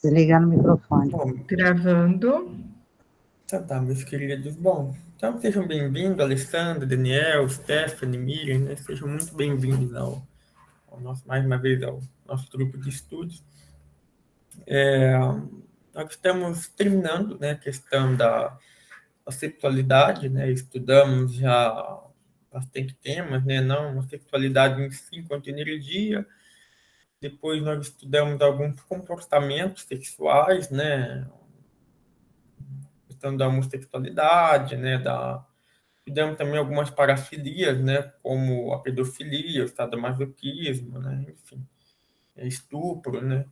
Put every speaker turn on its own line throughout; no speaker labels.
Desligando o microfone.
Bom,
Gravando.
tá, meus queridos. Bom, então sejam bem-vindos, Alessandra, Daniel, Stephanie, Miriam, né? Sejam muito bem-vindos ao nosso, mais uma vez, ao nosso grupo de estudos. Nós estamos terminando, né, a questão da sexualidade, né? Estudamos já bastante temas, né? Não a sexualidade em si, quanto energia. Depois nós estudamos alguns comportamentos sexuais, né? Questão da homossexualidade, né? Estudamos também algumas parafilias, né? Como a pedofilia, o sadomasoquismo, né? Enfim, estupro, né?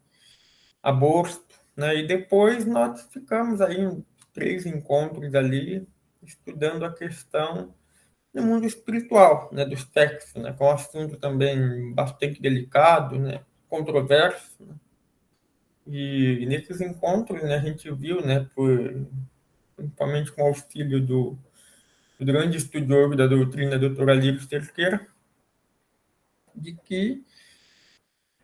Aborto, né? E depois nós ficamos aí em 3 encontros ali estudando a questão do mundo espiritual, né? Do sexo, né? Que é um assunto também bastante delicado, né? Controverso, né? E nesses encontros, né, a gente viu, né, principalmente com o auxílio do grande estudioso da doutrina, Dr. Alípio Cerqueira, de que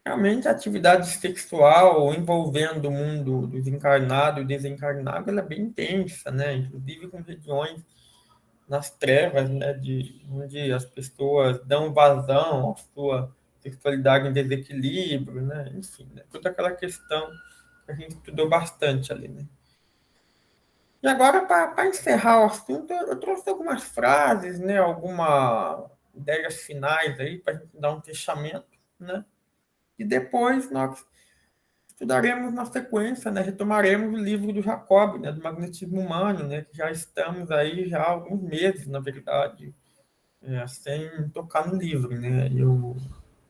realmente a atividade sexual envolvendo o mundo dos encarnados e desencarnados, ela é bem intensa, né? Inclusive com regiões nas trevas, né? Onde as pessoas dão vazão à sua sexualidade em desequilíbrio, né? Enfim, né? Toda aquela questão que a gente estudou bastante ali, né? E agora, para encerrar o assunto, eu trouxe algumas frases, né? Algumas ideias finais aí para a gente dar um fechamento, né? E depois nós estudaremos na sequência, né? Retomaremos o livro do Jacob, né? Do magnetismo humano, né? Que já estamos aí já há alguns meses, na verdade, sem tocar no livro, né? Eu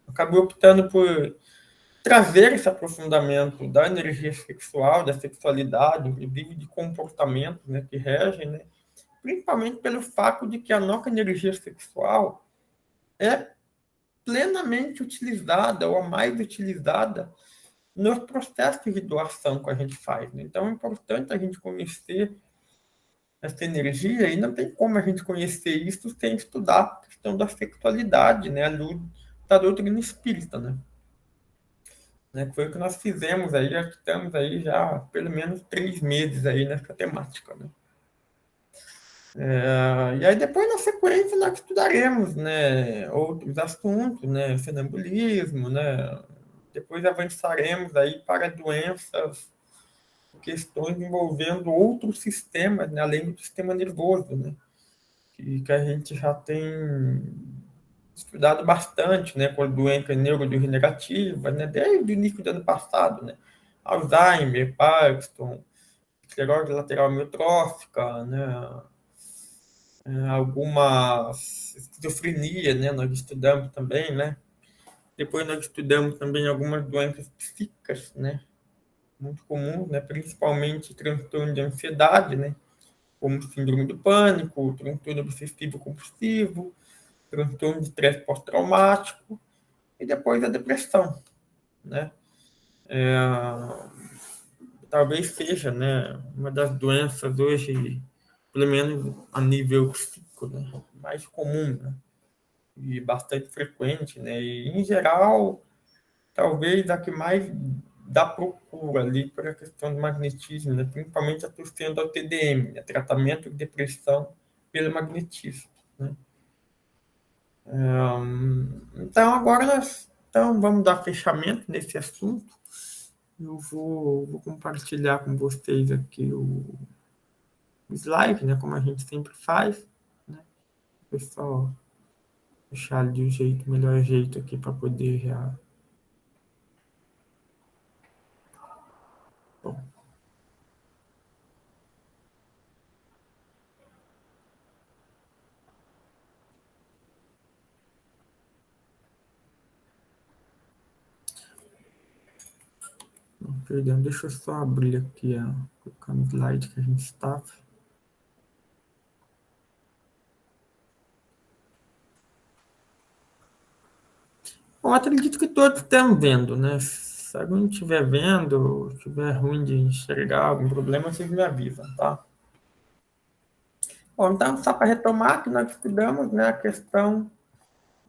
acabei optando por trazer esse aprofundamento da energia sexual, da sexualidade, inclusive de comportamentos, né? Que regem, né? Principalmente pelo fato de que a nossa energia sexual é plenamente utilizada, ou a mais utilizada, nos processos de doação que a gente faz, né? Então é importante a gente conhecer essa energia, e não tem como a gente conhecer isso sem estudar a questão da sexualidade, né? A luz da doutrina espírita, né? Que foi o que nós fizemos aí, já estamos aí já há pelo menos 3 meses aí nessa temática, né? E aí depois, na sequência, nós estudaremos, né, outros assuntos, né, sonambulismo, né, depois avançaremos aí para doenças, questões envolvendo outros sistemas, né, além do sistema nervoso, né, que a gente já tem estudado bastante, né, com doenças neurodegenerativas, né, desde o início do ano passado, né, Alzheimer, Parkinson, esclerose lateral amiotrófica, né, algumas esquizofrenia, né? Nós estudamos também, né? Depois nós estudamos também algumas doenças psíquicas, né? Muito comuns, né? Principalmente transtorno de ansiedade, né? Como síndrome do pânico, transtorno obsessivo compulsivo, transtorno de estresse pós-traumático e depois a depressão, né? Talvez seja, né, uma das doenças hoje, pelo menos a nível psíquico, né, mais comum, né? E bastante frequente, né? E, em geral, talvez a que mais dá procura ali para a questão do magnetismo, né? Principalmente associando ao TDM, né? Tratamento de depressão pelo magnetismo, né? Então, agora vamos dar fechamento nesse assunto. Eu vou compartilhar com vocês aqui o slide, né? Como a gente sempre faz, né? Pessoal, deixar de um jeito, melhor jeito aqui para poder já. Bom. Perdão, deixa eu só abrir aqui, colocar no slide que a gente estava. Bom, acredito que todos estão vendo, né? Se alguém estiver vendo, estiver ruim de enxergar algum problema, vocês me avisam, tá? Bom, então, só para retomar, que nós estudamos, né, a questão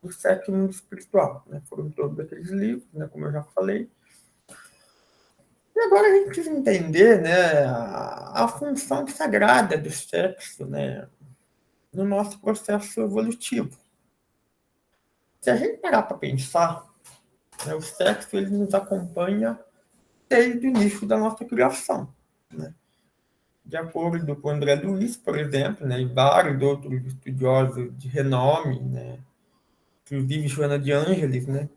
do sétimo mundo espiritual, né? Foram todos aqueles livros, né, como eu já falei. E agora a gente precisa entender, né, a função sagrada do sexo, né, no nosso processo evolutivo. Se a gente parar para pensar, né, o sexo ele nos acompanha desde o início da nossa criação, né? De acordo com André Luiz, por exemplo, né, e vários outros estudiosos de renome, né, inclusive Joana de Ângeles, né,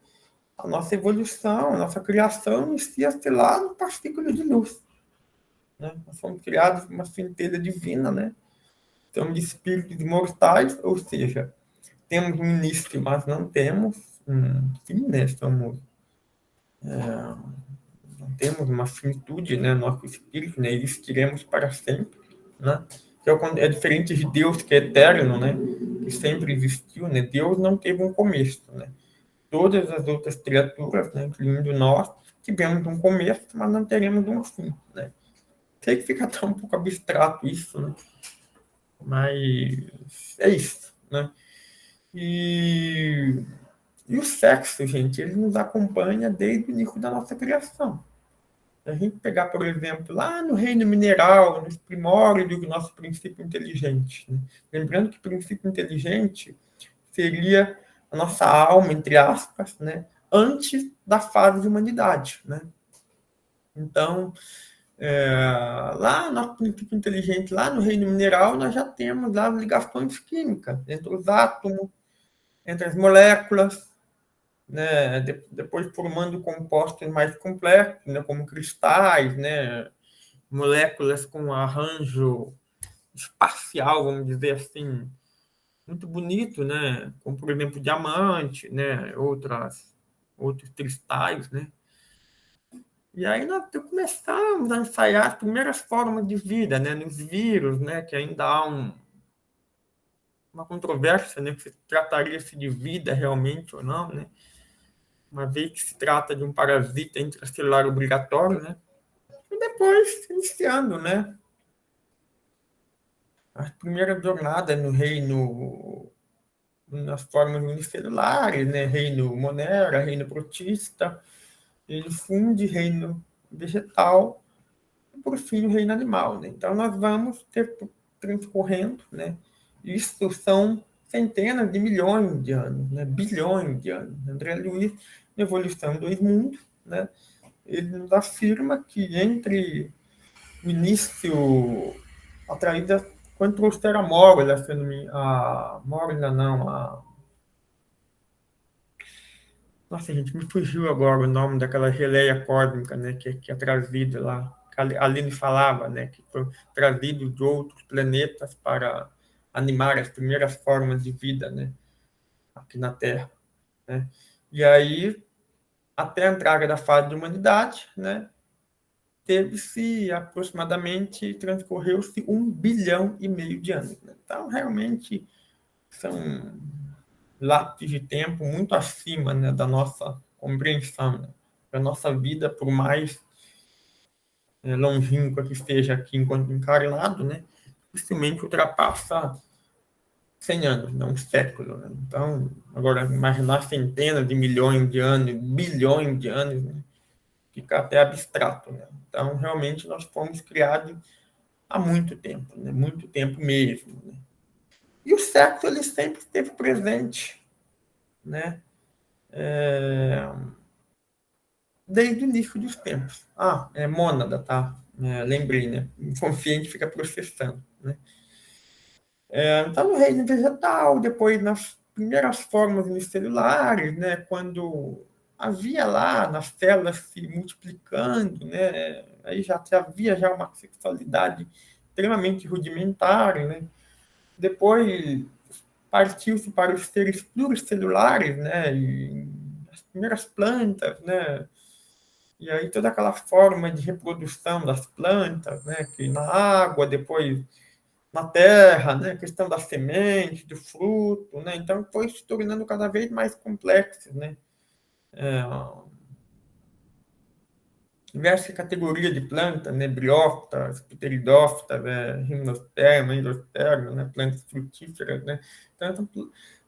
a nossa evolução, a nossa criação inicia-se lá no partícula de luz. Né? Nós fomos criados por uma centelha divina, né? Somos de espíritos imortais, ou seja, temos um início, mas não temos um fim, né? Não temos uma finitude, né? Nosso espírito, né? Existiremos para sempre, né? Que é diferente de Deus, que é eterno, né? Que sempre existiu, né? Deus não teve um começo, né? Todas as outras criaturas, né? Incluindo nós, tivemos um começo, mas não teremos um fim, né? Sei que fica até um pouco abstrato isso, né? Mas é isso, né? E, e o sexo, gente, ele nos acompanha desde o início da nossa criação. Se a gente pegar, por exemplo, lá no reino mineral, nos primórdios do nosso princípio inteligente, né? Lembrando que o princípio inteligente seria a nossa alma, entre aspas, né? Antes da fase de humanidade, né? Então, lá no princípio inteligente, lá no reino mineral, nós já temos lá ligações químicas entre os átomos, entre as moléculas, né? Depois formando compostos mais complexos, né? Como cristais, né? Moléculas com arranjo espacial, vamos dizer assim, muito bonito, né? Como, por exemplo, diamante, né? Outros cristais, né? E aí nós começamos a ensaiar as primeiras formas de vida, né? Nos vírus, né? Que ainda há uma controvérsia, né? Que se trataria-se de vida realmente ou não, né? Uma vez que se trata de um parasita intracelular obrigatório, né? E depois iniciando, né? As primeiras jornadas no reino, nas formas unicelulares, né? Reino Monera, reino protista, reino fungi, reino vegetal, por fim o reino animal, né? Então nós vamos ter transcorrendo, né? Isso são centenas de milhões de anos, né? Bilhões de anos. André Luiz, na Evolução dos Mundos, né? Ele nos afirma que entre o início atraída quando trouxeram a Mórula, a Mórula não, nossa, gente, me fugiu agora o nome daquela geleia cósmica, né, que é trazida lá, que a Aline falava, né, que foi trazido de outros planetas para animar as primeiras formas de vida, né, aqui na Terra, né. E aí, até a entrada da fase de humanidade, né, teve-se aproximadamente, transcorreu-se 1,5 bilhão de anos. Né? Então, realmente, são lapsos de tempo muito acima, né, da nossa compreensão, né? Da nossa vida, por mais longínqua que esteja aqui enquanto encarnado, né, dificilmente ultrapassa 100 anos, não um século. Né? Então, agora, imaginar centenas de milhões de anos, bilhões de anos, né, fica até abstrato. Né? Então, realmente, nós fomos criados há muito tempo, né? Muito tempo mesmo. Né? E o sexo, ele sempre esteve presente, né? Desde o início dos tempos. É mônada, tá? Lembrei, né? O inconsciente fica processando, né? Então, no reino vegetal, depois nas primeiras formas unicelulares, né? Quando havia lá nas células se multiplicando, né? Aí já havia já uma sexualidade extremamente rudimentar, né? Depois partiu-se para os seres pluricelulares, né? E as primeiras plantas, né? E aí toda aquela forma de reprodução das plantas, né? Que na água, depois na terra, né? A questão da semente, do fruto, né? Então foi se tornando cada vez mais complexo, né? É, diversas categorias de plantas, né? Briófitas, pteridófitas, né? Gimnosperma, endosperma, né? Plantas frutíferas, né?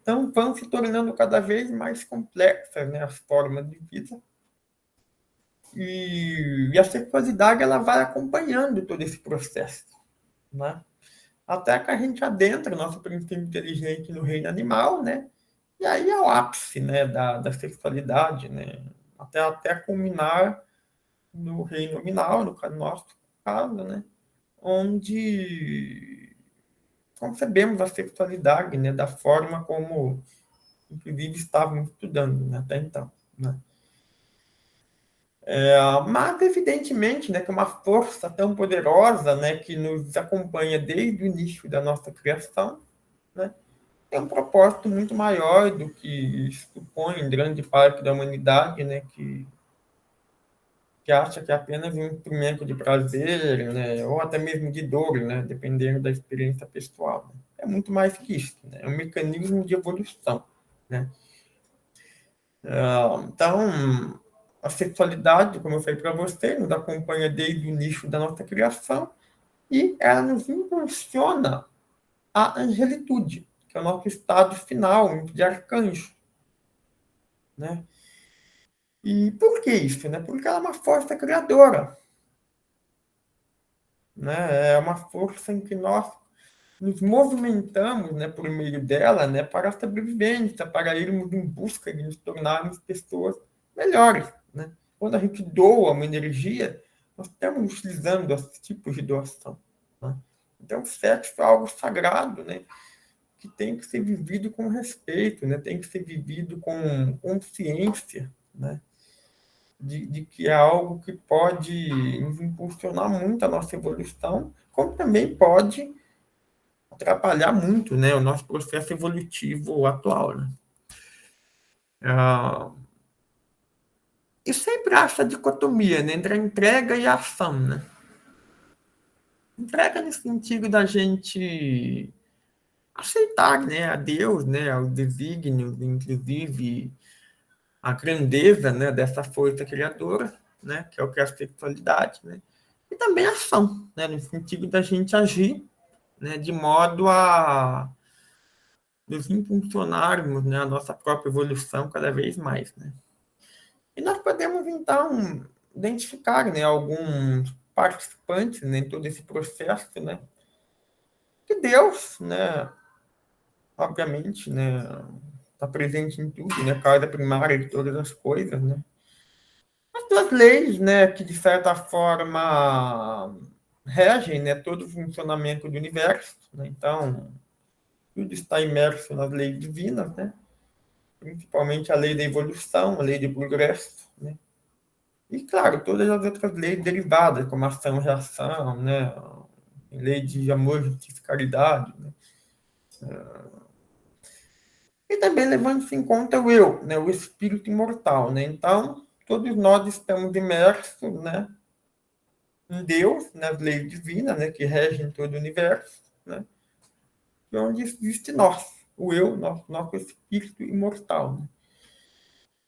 Então vão se tornando cada vez mais complexas, né? As formas de vida. E a sexualidade ela vai acompanhando todo esse processo, né? Até que a gente adentra o nosso princípio inteligente no reino animal, né? E aí é o ápice, né, da sexualidade, né? Até culminar no reino nominal, no nosso caso, né? Onde concebemos a sexualidade, né? Da forma como, inclusive, estávamos estudando, né, até então, né? Mas, evidentemente, né, que uma força tão poderosa, né, que nos acompanha desde o início da nossa criação, né, tem um propósito muito maior do que supõe grande parte da humanidade, né, que acha que é apenas um instrumento de prazer, né, ou até mesmo de dor, né, dependendo da experiência pessoal. Né. É muito mais que isso, né, é um mecanismo de evolução, né. Então, a sexualidade, como eu falei para você, nos acompanha desde o início da nossa criação e ela nos impulsiona à angelitude, que é o nosso estado final de arcanjo, né? E por que isso, né? Porque ela é uma força criadora, né? É uma força em que nós nos movimentamos, né, por meio dela, né, para a sobrevivência, para irmos em busca de nos tornarmos pessoas melhores, né? Quando a gente doa uma energia, nós estamos utilizando esses tipos de doação, né? Então, o sexo é algo sagrado, né, que tem que ser vivido com respeito, né, tem que ser vivido com consciência, né, de que é algo que pode nos impulsionar muito a nossa evolução, como também pode atrapalhar muito, né, o nosso processo evolutivo atual, né? Ah, e sempre há essa dicotomia, né, entre a entrega e a ação, né? Entrega no sentido da gente aceitar, né, a Deus, né, os desígnios, inclusive a grandeza, né, dessa força criadora, né, que é o que é a sexualidade, né? E também a ação, né, no sentido da gente agir, né, de modo a nos impulsionarmos, né, a nossa própria evolução cada vez mais, né? E nós podemos, então, identificar, né, alguns participantes, né, em todo esse processo, né, que Deus, né, obviamente, né, está presente em tudo, né, causa primária de todas as coisas, né. As duas leis, né, que de certa forma regem, né, todo o funcionamento do universo, né, então tudo está imerso nas leis divinas, né, principalmente a lei da evolução, a lei do progresso, né. E, claro, todas as outras leis derivadas, como ação e reação, né? Lei de amor, justiça e caridade. Né? E também levando-se em conta o eu, né? O espírito imortal. Né? Então, todos nós estamos imersos, né? Em Deus, nas leis divinas, né? Que regem todo o universo, né? E onde existe nós, o eu, nosso espírito imortal. Né?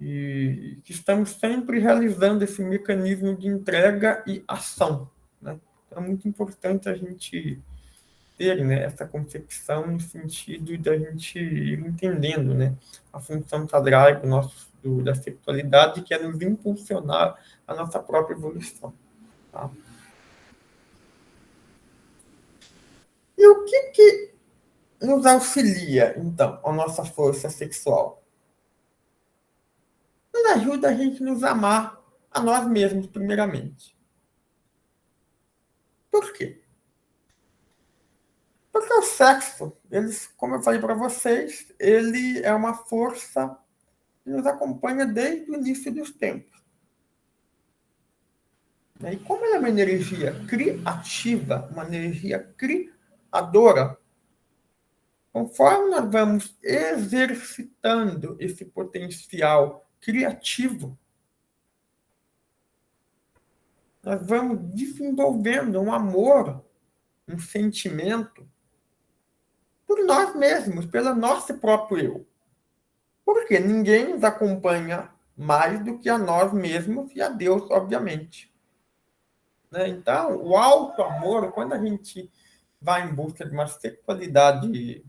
E que estamos sempre realizando esse mecanismo de entrega e ação. Né? Então, é muito importante a gente ter, né, essa concepção no sentido de a gente ir entendendo, né, a função sagrada da sexualidade, que é nos impulsionar a nossa própria evolução. Tá? E o que nos auxilia, então, a nossa força sexual? Nos ajuda a gente nos amar a nós mesmos, primeiramente. Por quê? Porque o sexo, como eu falei para vocês, ele é uma força que nos acompanha desde o início dos tempos. E como ela é uma energia criativa, uma energia criadora, conforme nós vamos exercitando esse potencial criativo, nós vamos desenvolvendo um amor, um sentimento por nós mesmos, pelo nosso próprio eu. Porque ninguém nos acompanha mais do que a nós mesmos e a Deus, obviamente. Né? Então, o auto-amor, quando a gente vai em busca de uma sexualidade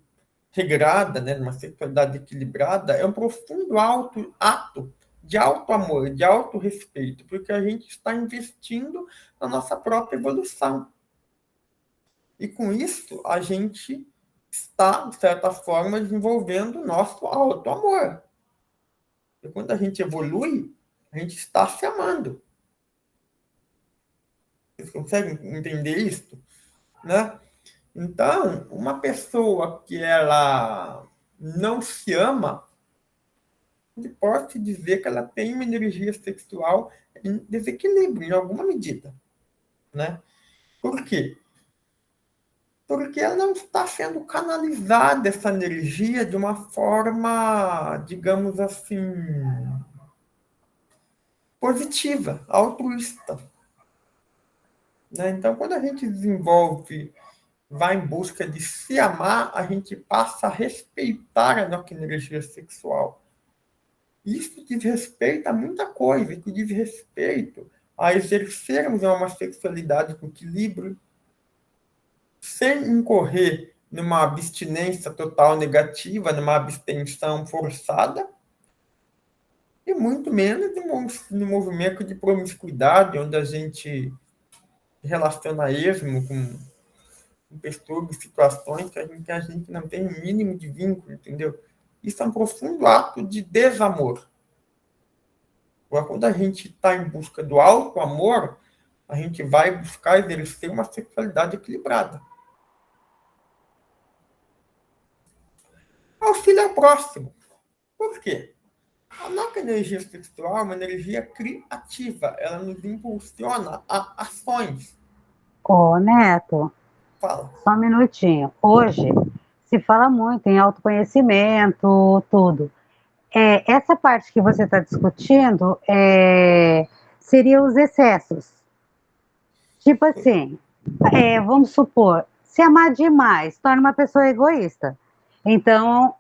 regrada, né, de uma sexualidade equilibrada, é um profundo ato de auto-amor, de auto-respeito, porque a gente está investindo na nossa própria evolução. E com isso, a gente está, de certa forma, desenvolvendo o nosso auto-amor. E quando a gente evolui, a gente está se amando. Vocês conseguem entender isso? Né? Então, uma pessoa que ela não se ama, pode dizer que ela tem uma energia sexual em desequilíbrio, em alguma medida. Né? Por quê? Porque ela não está sendo canalizada essa energia de uma forma, digamos assim, positiva, altruísta. Né? Então, quando a gente desenvolve, vai em busca de se amar, a gente passa a respeitar a nossa energia sexual. Isso diz respeito a muita coisa, que diz respeito a exercermos uma sexualidade com equilíbrio, sem incorrer numa abstinência total negativa, numa abstenção forçada, e muito menos no movimento de promiscuidade, onde a gente relaciona a esmo com pessoas, situações que a gente não tem o mínimo de vínculo, entendeu? Isso é um profundo ato de desamor. Agora, quando a gente está em busca do alto amor, a gente vai buscar exercer uma sexualidade equilibrada. Auxílio ao próximo. Por quê? A nossa energia sexual é uma energia criativa. Ela nos impulsiona a ações.
Ô, Neto,
Fala.
só um minutinho. Hoje se fala muito em autoconhecimento, tudo. Essa parte que você está discutindo seria os excessos. Tipo assim, vamos supor, se amar demais torna uma pessoa egoísta. Então,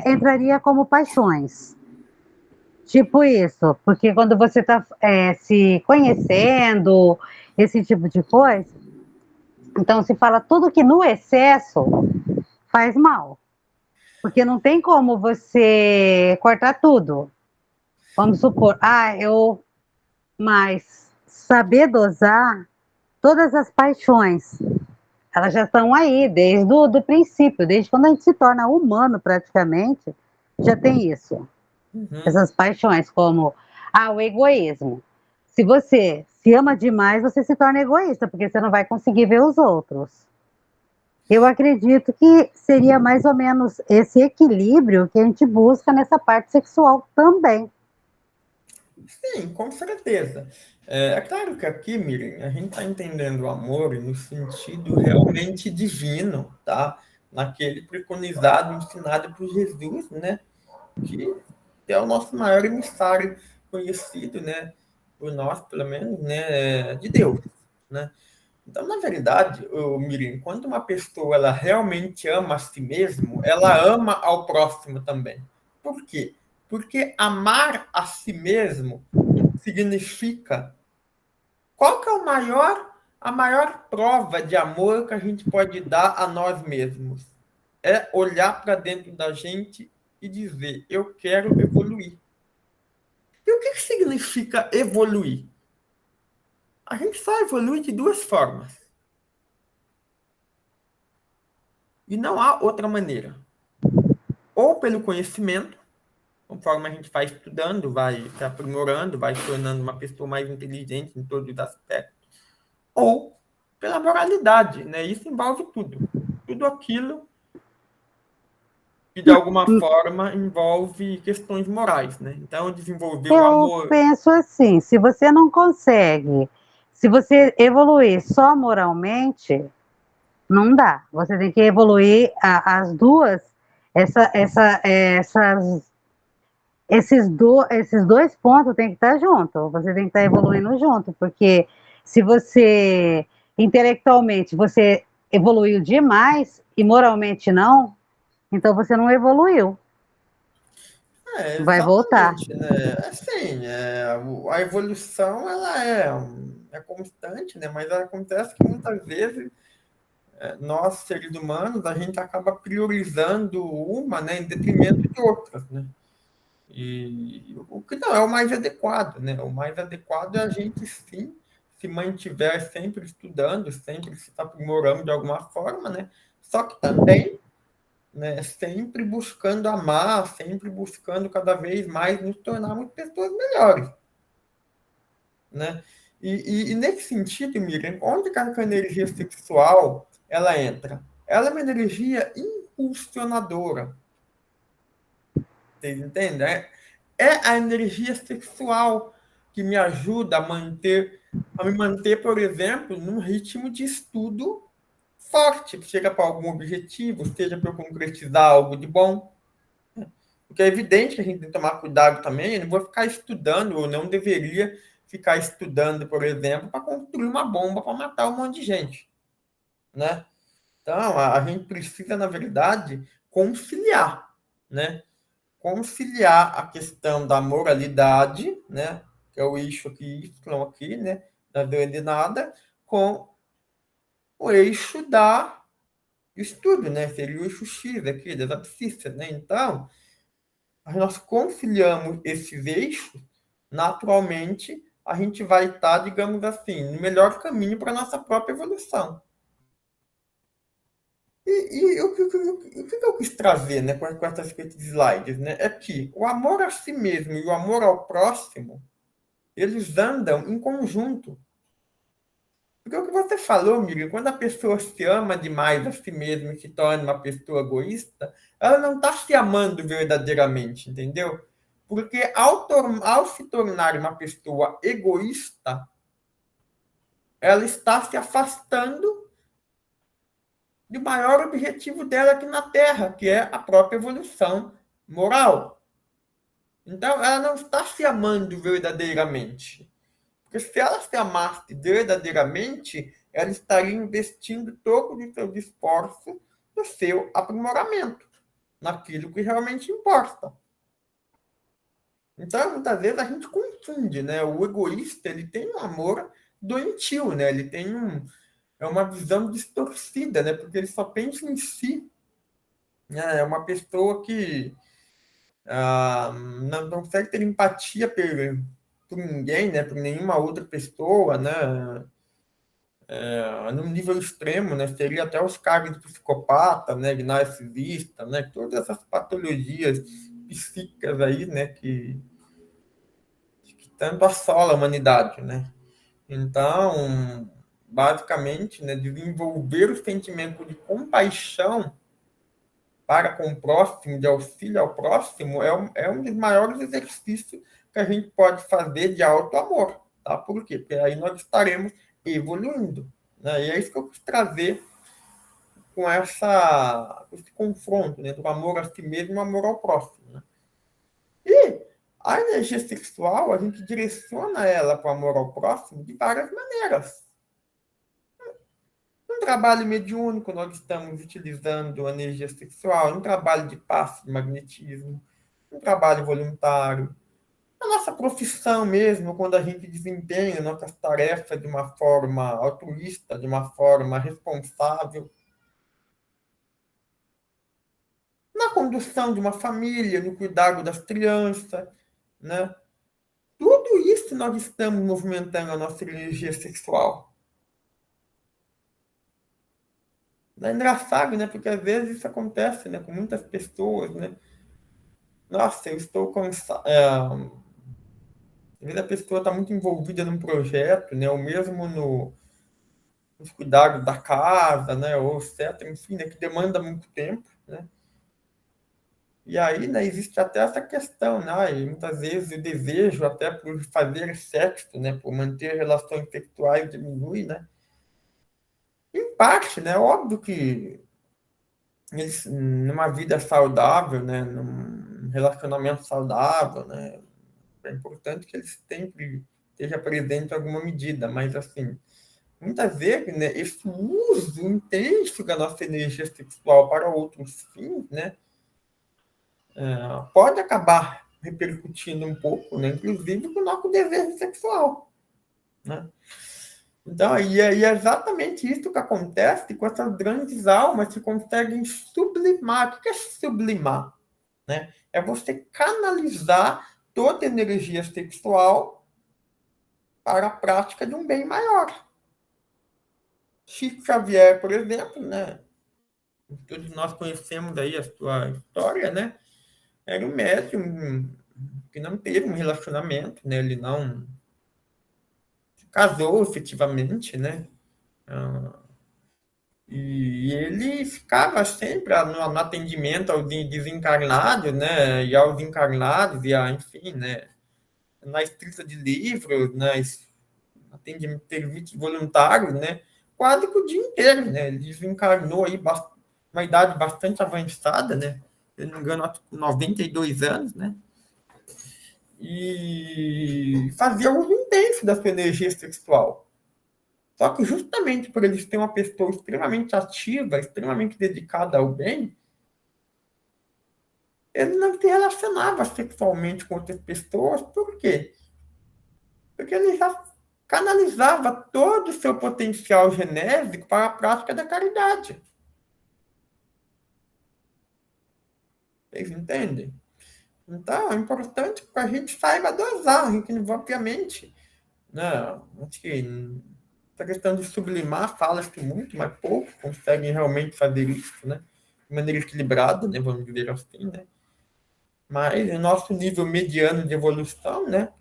entraria como paixões. Tipo isso, porque quando você está se conhecendo, esse tipo de coisa, então se fala tudo que no excesso faz mal. Porque não tem como você cortar tudo. Vamos supor, mas saber dosar todas as paixões, elas já estão aí desde o do princípio, desde quando a gente se torna humano praticamente, já tem isso.
Uhum.
Essas paixões, como o egoísmo. Se você se ama demais, você se torna egoísta, porque você não vai conseguir ver os outros. Eu acredito que seria mais ou menos esse equilíbrio que a gente busca nessa parte sexual também.
Sim, com certeza. É claro que aqui, Miriam, a gente está entendendo o amor no sentido realmente divino, tá? Naquele preconizado, ensinado por Jesus, né? Que é o nosso maior emissário conhecido, né? Por nós, pelo menos, né? De Deus, né? Então, na verdade, Miriam, quando uma pessoa ela realmente ama a si mesmo, ela ama ao próximo também. Por quê? Porque amar a si mesmo significa qual que é a maior prova de amor que a gente pode dar a nós mesmos? É olhar para dentro da gente e dizer, eu quero evoluir. E o que significa evoluir? A gente só evolui de duas formas. E não há outra maneira. Ou pelo conhecimento, conforme a gente vai estudando, vai se aprimorando, vai se tornando uma pessoa mais inteligente em todos os aspectos. Ou pela moralidade, né? Isso envolve tudo. Tudo aquilo que, de alguma forma, envolve questões morais, né? Então, desenvolver o
Eu
amor.
penso assim, se você não consegue, se você evoluir só moralmente, não dá. Você tem que evoluir as duas, esses dois pontos têm que estar junto. Você tem que estar evoluindo junto, porque se você intelectualmente você evoluiu demais e moralmente não, então você não evoluiu. Vai voltar.
Exatamente, né? Assim, a evolução ela é constante, né? Mas acontece que muitas vezes nós, seres humanos, a gente acaba priorizando uma, né, em detrimento de outras, né? E o que não é o mais adequado, né? O mais adequado é a gente, sim, se mantiver sempre estudando, sempre se aprimorando de alguma forma, né? Só que também, né, sempre buscando amar, sempre buscando cada vez mais nos tornarmos pessoas melhores, né? E nesse sentido, Miriam, onde que a energia sexual ela entra? Ela é uma energia impulsionadora, vocês entendem? É a energia sexual que me ajuda a me manter, por exemplo, num ritmo de estudo forte, que chega para algum objetivo, seja para eu concretizar algo de bom. Porque é evidente que a gente tem que tomar cuidado também, eu não vou ficar estudando, ou não deveria ficar estudando, por exemplo, para construir uma bomba para matar um monte de gente, né? Então, a gente precisa, na verdade, conciliar, né? Conciliar a questão da moralidade, né? Que é o eixo aqui, né? Da nada, com o eixo da estudo, né? Seria o eixo X aqui, das abscissas, né? Então, nós conciliamos esses eixos, naturalmente, a gente vai estar, digamos assim, no melhor caminho para a nossa própria evolução. E o que eu quis trazer, né, com essas slides, né, é que o amor a si mesmo e o amor ao próximo, eles andam em conjunto. Porque o que você falou, Miriam, quando a pessoa se ama demais a si mesma e se torna uma pessoa egoísta, ela não está se amando verdadeiramente, entendeu? Porque ao se tornar uma pessoa egoísta, ela está se afastando do maior objetivo dela aqui na Terra, que é a própria evolução moral. Então, ela não está se amando verdadeiramente. Porque se ela se amasse verdadeiramente, ela estaria investindo todo o seu esforço no seu aprimoramento, naquilo que realmente importa. Então, muitas vezes a gente confunde, né? O egoísta, ele tem um amor doentio, né? Ele tem é uma visão distorcida, né? Porque ele só pensa em si, né? É uma pessoa que não consegue ter empatia por ninguém, né? Por nenhuma outra pessoa, né? Num nível extremo, né? Seria até os casos de psicopata, né? De narcisista, né? Todas essas patologias psíquicas aí, né? Que tanto assola a humanidade, né? Então, basicamente, né? Desenvolver o sentimento de compaixão para com o próximo, de auxílio ao próximo, é um dos maiores exercícios que a gente pode fazer de auto-amor, tá? Por quê? Porque aí nós estaremos evoluindo, né? E é isso que eu quis trazer com esse confronto, né, do amor a si mesmo e o amor ao próximo, né? E a energia sexual, a gente direciona ela para o amor ao próximo de várias maneiras. No trabalho mediúnico, nós estamos utilizando a energia sexual, no trabalho de passe de magnetismo, no trabalho voluntário, na nossa profissão mesmo, quando a gente desempenha nossas tarefas de uma forma altruísta, de uma forma responsável, na condução de uma família, no cuidado das crianças, né? Tudo isso nós estamos movimentando a nossa energia sexual. É engraçado, né? Porque às vezes isso acontece, né? Com muitas pessoas, né? Nossa, eu estou cansado. Às vezes a pessoa está muito envolvida num projeto, né? Ou mesmo nos cuidados da casa, né? Ou etc. Enfim, né? Que demanda muito tempo, né? E aí, né, existe até essa questão, né? E muitas vezes o desejo até por fazer sexo, né? Por manter relações sexuais diminui, né? Em parte, né? Óbvio que eles, numa vida saudável, né? Num relacionamento saudável, né? É importante que eles sempre esteja presente em alguma medida, mas assim, muitas vezes, né? Esse uso intenso da nossa energia sexual para outros fins, né? Pode acabar repercutindo um pouco, né? Inclusive com o nosso desejo sexual, né? Então, e é exatamente isso que acontece com essas grandes almas que conseguem sublimar. O que é sublimar? né? É você canalizar toda a energia sexual para a prática de um bem maior. Chico Xavier, por exemplo, né? Todos nós conhecemos aí a sua história, né? Era um médium que não teve um relacionamento, né? Ele não casou efetivamente, né? Ah, e ele ficava sempre no atendimento aos desencarnados, né? E aos encarnados, enfim, né? Na escrita de livros, atendimento serviços voluntários, né? Quase que o dia inteiro, né? Ele desencarnou aí uma idade bastante avançada, né? Se não me engano, com 92 anos, né? E fazia uso intenso da sua energia sexual. Só que justamente por eles terem uma pessoa extremamente ativa, extremamente dedicada ao bem, ele não se relacionava sexualmente com outras pessoas. Por quê? Porque ele já canalizava todo o seu potencial genésico para a prática da caridade. Vocês entendem? Então, é importante que a gente saiba dosar, a gente, obviamente, né? Acho que essa questão de sublimar fala-se muito, mas pouco conseguem realmente fazer isso, né? De maneira equilibrada, né? Vamos dizer assim, né? Mas o nosso nível mediano de evolução, né?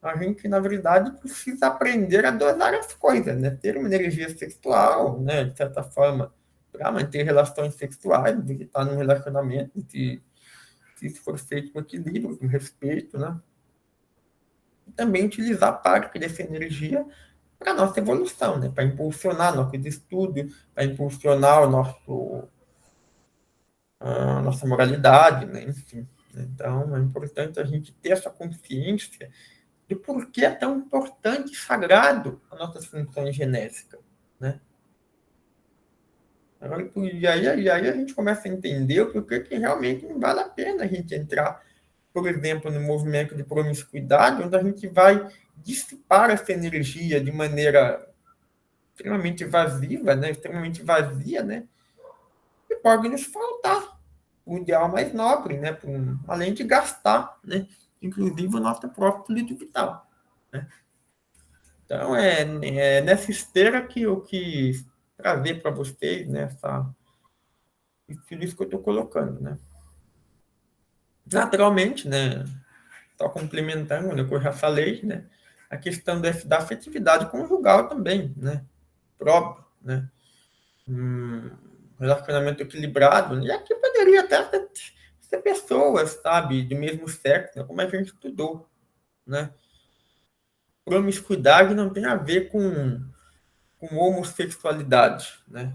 A gente, na verdade, precisa aprender a dosar as coisas, né? Ter uma energia sexual, né? De certa forma, para manter relações sexuais, de estar num relacionamento, se isso for feito com equilíbrio, com respeito, né? E também utilizar parte dessa energia para a nossa evolução, né? Para impulsionar nossos estudos, para impulsionar a nossa moralidade, né? Enfim. Então, é importante a gente ter essa consciência de por que é tão importante e sagrado as nossas funções genésicas, né? E aí a gente começa a entender o porquê que realmente não vale a pena a gente entrar, por exemplo, no movimento de promiscuidade, onde a gente vai dissipar essa energia de maneira extremamente evasiva, né? Extremamente vazia, né? E pode nos faltar o ideal mais nobre, né? Além de gastar, né? Inclusive o nosso próprio fluido vital, né? Então, é nessa esteira que eu quis trazer para vocês, né, isso que eu estou colocando, né? Naturalmente, né, só complementando, né, o que eu já falei, né, a questão da afetividade conjugal também, né, próprio, né, um relacionamento equilibrado, né, e aqui poderia até ser pessoas, sabe, do mesmo sexo, né, como a gente estudou, né. Promiscuidade não tem a ver com homossexualidade, né.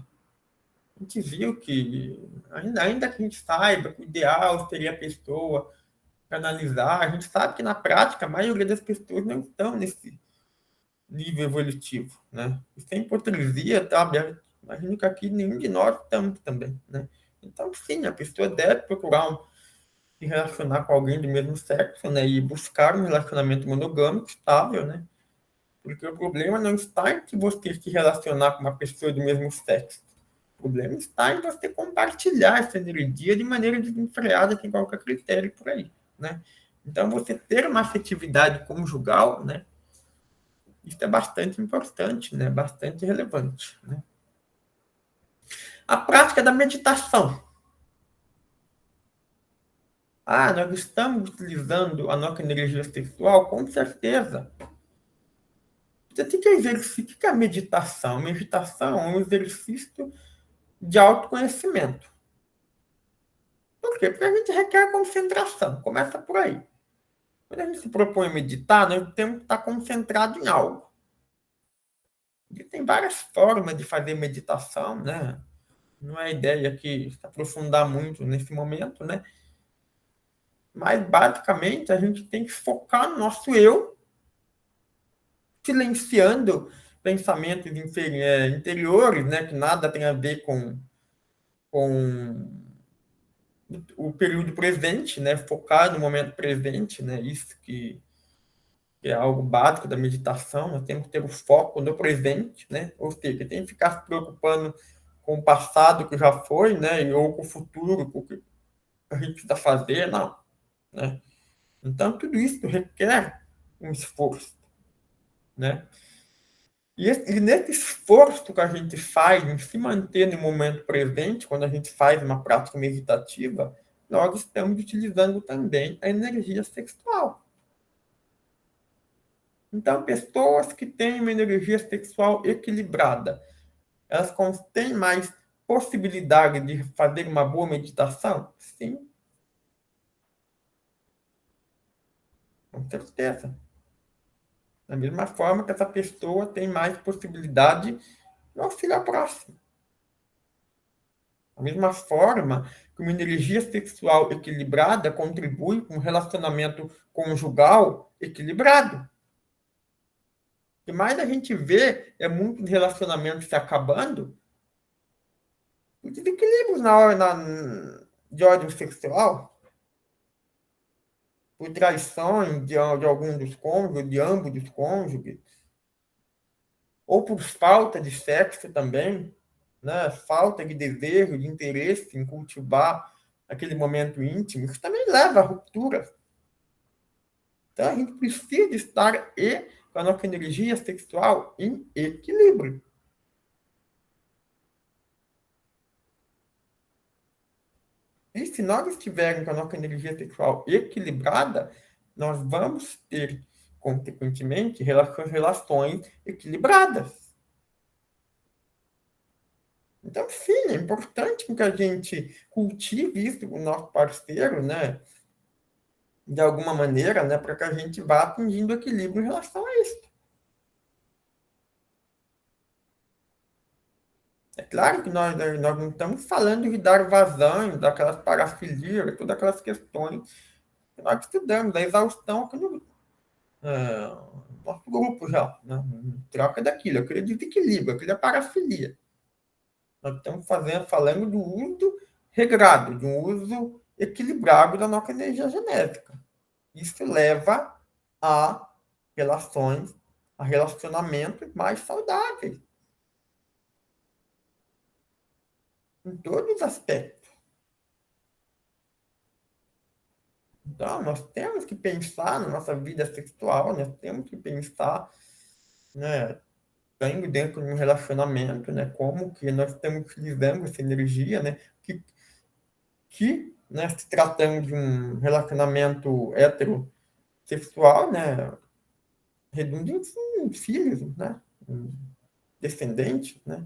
A gente viu que, ainda que a gente saiba que o ideal seria a pessoa canalizar, a gente sabe que na prática a maioria das pessoas não estão nesse nível evolutivo, né? E sem hipocrisia, tá? Imagino que aqui nenhum de nós estamos também, né? Então, sim, a pessoa deve procurar se relacionar com alguém do mesmo sexo, né? E buscar um relacionamento monogâmico estável, né? Porque o problema não está em que você se relacionar com uma pessoa do mesmo sexo. O problema está em você compartilhar essa energia de maneira desenfreada, sem qualquer critério por aí, né? Então, você ter uma afetividade conjugal, né? Isso é bastante importante, né? Bastante relevante, né? A prática da meditação. Ah, nós estamos utilizando a nossa energia sexual? Com certeza. Você tem que exercitar. O que é a meditação? Meditação é um exercício de autoconhecimento. Por quê? Porque a gente requer concentração. Começa por aí. Quando a gente se propõe a meditar, nós temos que estar concentrado em algo. E tem várias formas de fazer meditação, né? Não é ideia aqui se aprofundar muito nesse momento, né? Mas, basicamente, a gente tem que focar no nosso eu, silenciando pensamentos interiores, né? Que nada tem a ver com o período presente, né? Focar no momento presente, né? Isso que é algo básico da meditação, nós temos que ter o foco no presente, né? Ou seja, tem que ficar se preocupando com o passado que já foi, né? Ou com o futuro, a gente precisa fazer, não, né? Então, tudo isso requer um esforço, né? E nesse esforço que a gente faz em se manter no momento presente, quando a gente faz uma prática meditativa, nós estamos utilizando também a energia sexual. Então, pessoas que têm uma energia sexual equilibrada, elas têm mais possibilidade de fazer uma boa meditação? Sim, com certeza. Da mesma forma que essa pessoa tem mais possibilidade de auxiliar o próximo. Da mesma forma que uma energia sexual equilibrada contribui com um relacionamento conjugal equilibrado. O que mais a gente vê é muitos relacionamentos se acabando por desequilíbrios de ordem sexual, por traições de algum dos cônjuges, de ambos os cônjuges, ou por falta de sexo também, né? Falta de desejo, de interesse em cultivar aquele momento íntimo, isso também leva à ruptura. Então, a gente precisa estar com a nossa energia sexual em equilíbrio. E se nós estivermos com a nossa energia sexual equilibrada, nós vamos ter, consequentemente, relações equilibradas. Então, sim, é importante que a gente cultive isso com o nosso parceiro, né? De alguma maneira, né? Para que a gente vá atingindo equilíbrio em relação a isso. É claro que nós não estamos falando de dar vazão, daquelas parafilias, todas aquelas questões que nós estudamos, a exaustão que no nosso grupo já, né? Troca daquilo, aquele desequilíbrio, aquele parafilia. Nós estamos falando do uso regrado, de um uso equilibrado da nossa energia genética. Isso leva a relações, a relacionamentos mais saudáveis, em todos os aspectos. Então, nós temos que pensar na nossa vida sexual, nós temos que pensar, né, estando dentro de um relacionamento, né, como que nós estamos utilizando essa energia, né, né, se tratando de um relacionamento heterossexual, né, redunda em filhos, né, em descendentes, né.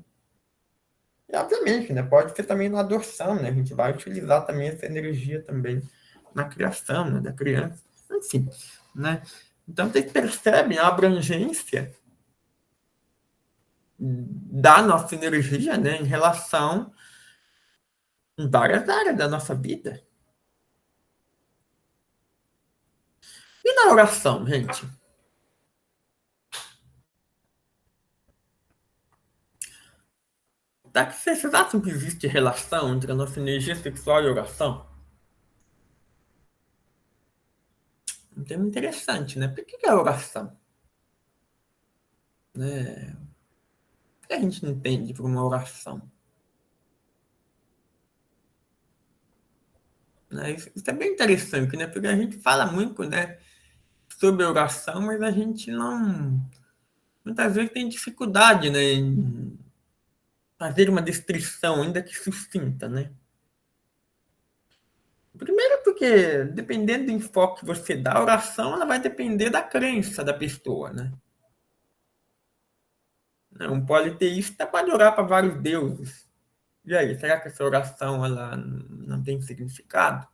E, obviamente, né, pode ser também na adoção, né, a gente vai utilizar também essa energia também na criação, né, da criança, enfim, né. Então, vocês percebem a abrangência da nossa energia, né, em relação em várias áreas da nossa vida. E na oração, gente? Tá que vocês acham que existe relação entre a nossa energia sexual e a oração? Um tema interessante, né? Por que é a oração? Né? O que a gente entende por uma oração? Né? Isso é bem interessante, né? Porque a gente fala muito, né, sobre oração, mas a gente não... Muitas vezes tem dificuldade, né, em fazer uma descrição, ainda que sucinta, né? Primeiro porque, dependendo do enfoque que você dá, a oração ela vai depender da crença da pessoa, né? Um politeísta pode orar para vários deuses. E aí, será que essa oração ela não tem significado?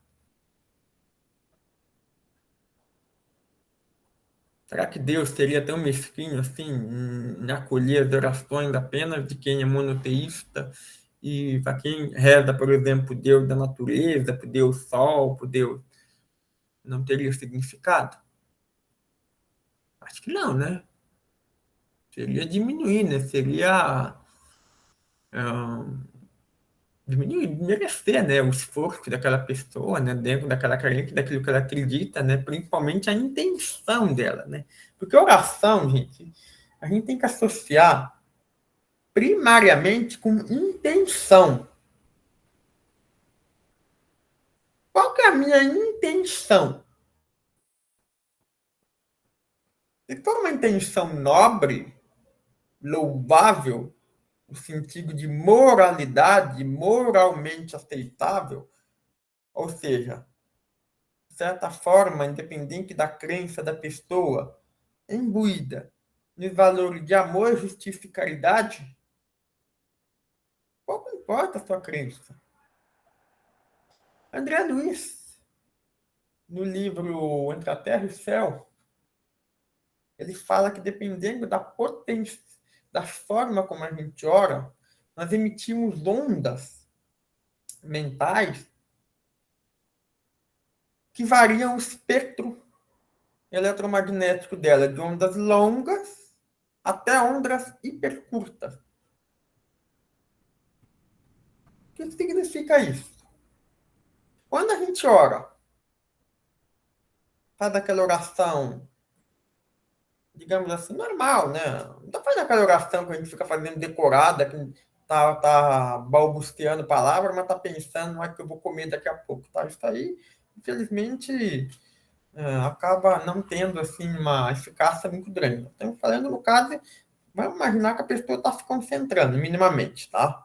Será que Deus seria tão mesquinho assim em acolher as orações apenas de quem é monoteísta e para quem reza, por exemplo, por Deus da natureza, por Deus Sol, por Deus, não teria significado? Acho que não, né? Seria diminuir, né? Seria diminuir, merecer, né? O esforço daquela pessoa, né? Dentro daquela crença, daquilo que ela acredita, né? Principalmente a intenção dela, né? Porque oração, gente, a gente tem que associar primariamente com intenção. Qual que é a minha intenção? Se for uma intenção nobre, louvável, no sentido de moralidade, moralmente aceitável, ou seja, de certa forma, independente da crença da pessoa, imbuída nos valores de amor, justiça e caridade, pouco importa a sua crença. André Luiz, no livro Entre a Terra e o Céu, ele fala que dependendo da potência, da forma como a gente ora, nós emitimos ondas mentais que variam o espectro eletromagnético dela, de ondas longas até ondas hipercurtas. O que significa isso? Quando a gente ora, faz aquela oração, digamos assim, normal, né? Não faz aquela oração que a gente fica fazendo decorada, que tá balbuciando palavras, mas tá pensando, que eu vou comer daqui a pouco, tá? Isso aí, infelizmente, acaba não tendo, assim, uma eficácia muito grande. Estamos falando, no caso, vamos imaginar que a pessoa está se concentrando minimamente, tá?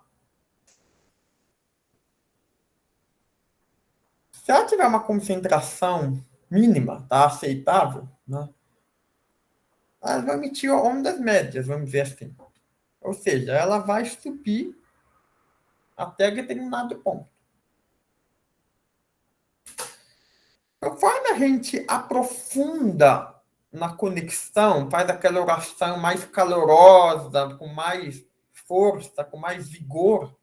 Se ela tiver uma concentração mínima, tá? Aceitável, né? Ela vai emitir ondas médias, vamos dizer assim. Ou seja, ela vai subir até determinado ponto. Conforme a gente aprofunda na conexão, faz aquela oração mais calorosa, com mais força, com mais vigor,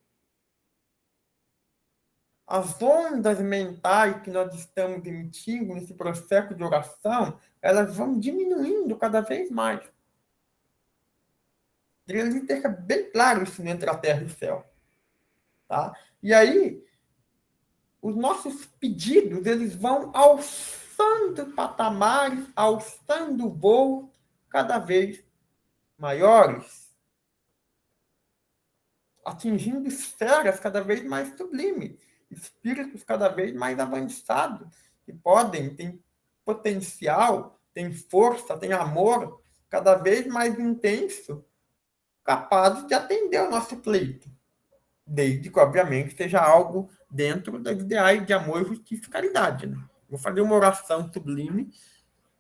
as ondas mentais que nós estamos emitindo nesse processo de oração, elas vão diminuindo cada vez mais. Deveria ter bem claro isso entre a terra e o céu. Tá? E aí, os nossos pedidos, eles vão alçando patamares, alçando voos cada vez maiores, atingindo esferas cada vez mais sublimes, espíritos cada vez mais avançados, que podem, têm potencial, têm força, têm amor cada vez mais intenso, capazes de atender ao nosso pleito. Desde que, obviamente, seja algo dentro dos ideais de amor, justiça e caridade. Né? Vou fazer uma oração sublime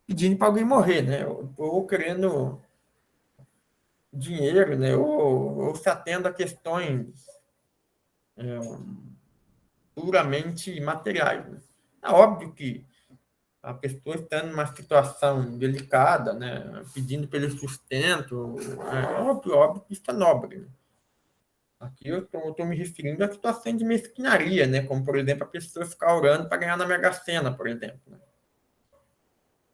pedindo para alguém morrer, né? Ou querendo dinheiro, né? Ou se atendo a questões puramente materiais. Né? É óbvio que a pessoa está numa situação delicada, né? Pedindo pelo sustento, é óbvio que isso é nobre. Né? Aqui eu estou me referindo à situação de mesquinharia, né? Como, por exemplo, a pessoa ficar orando para ganhar na Mega Sena, por exemplo.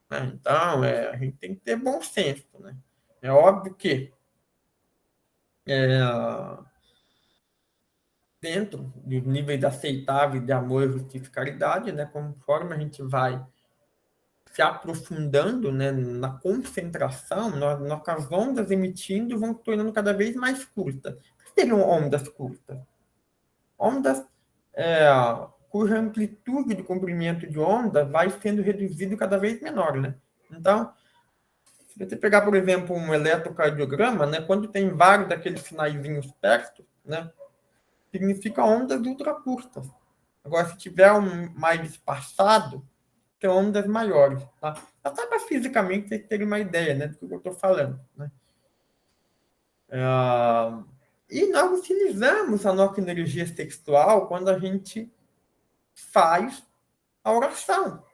Né? Então, a gente tem que ter bom senso. Né? É óbvio que é, dentro dos níveis aceitáveis de amor, justiça e caridade, né? Conforme a gente vai se aprofundando, né, na concentração, as ondas emitindo vão se tornando cada vez mais curtas. O que seriam ondas curtas? Ondas é, cuja amplitude de comprimento de onda vai sendo reduzido cada vez menor, né? Então, se você pegar, por exemplo, um eletrocardiograma, né, quando tem vários daqueles sinaizinhos perto, né, significa ondas ultra curtas. Agora, se tiver um mais espaçado, tem ondas maiores. Tá? Até para fisicamente vocês terem uma ideia, né, do que eu estou falando. Né? E nós utilizamos a nossa energia sexual quando a gente faz a oração.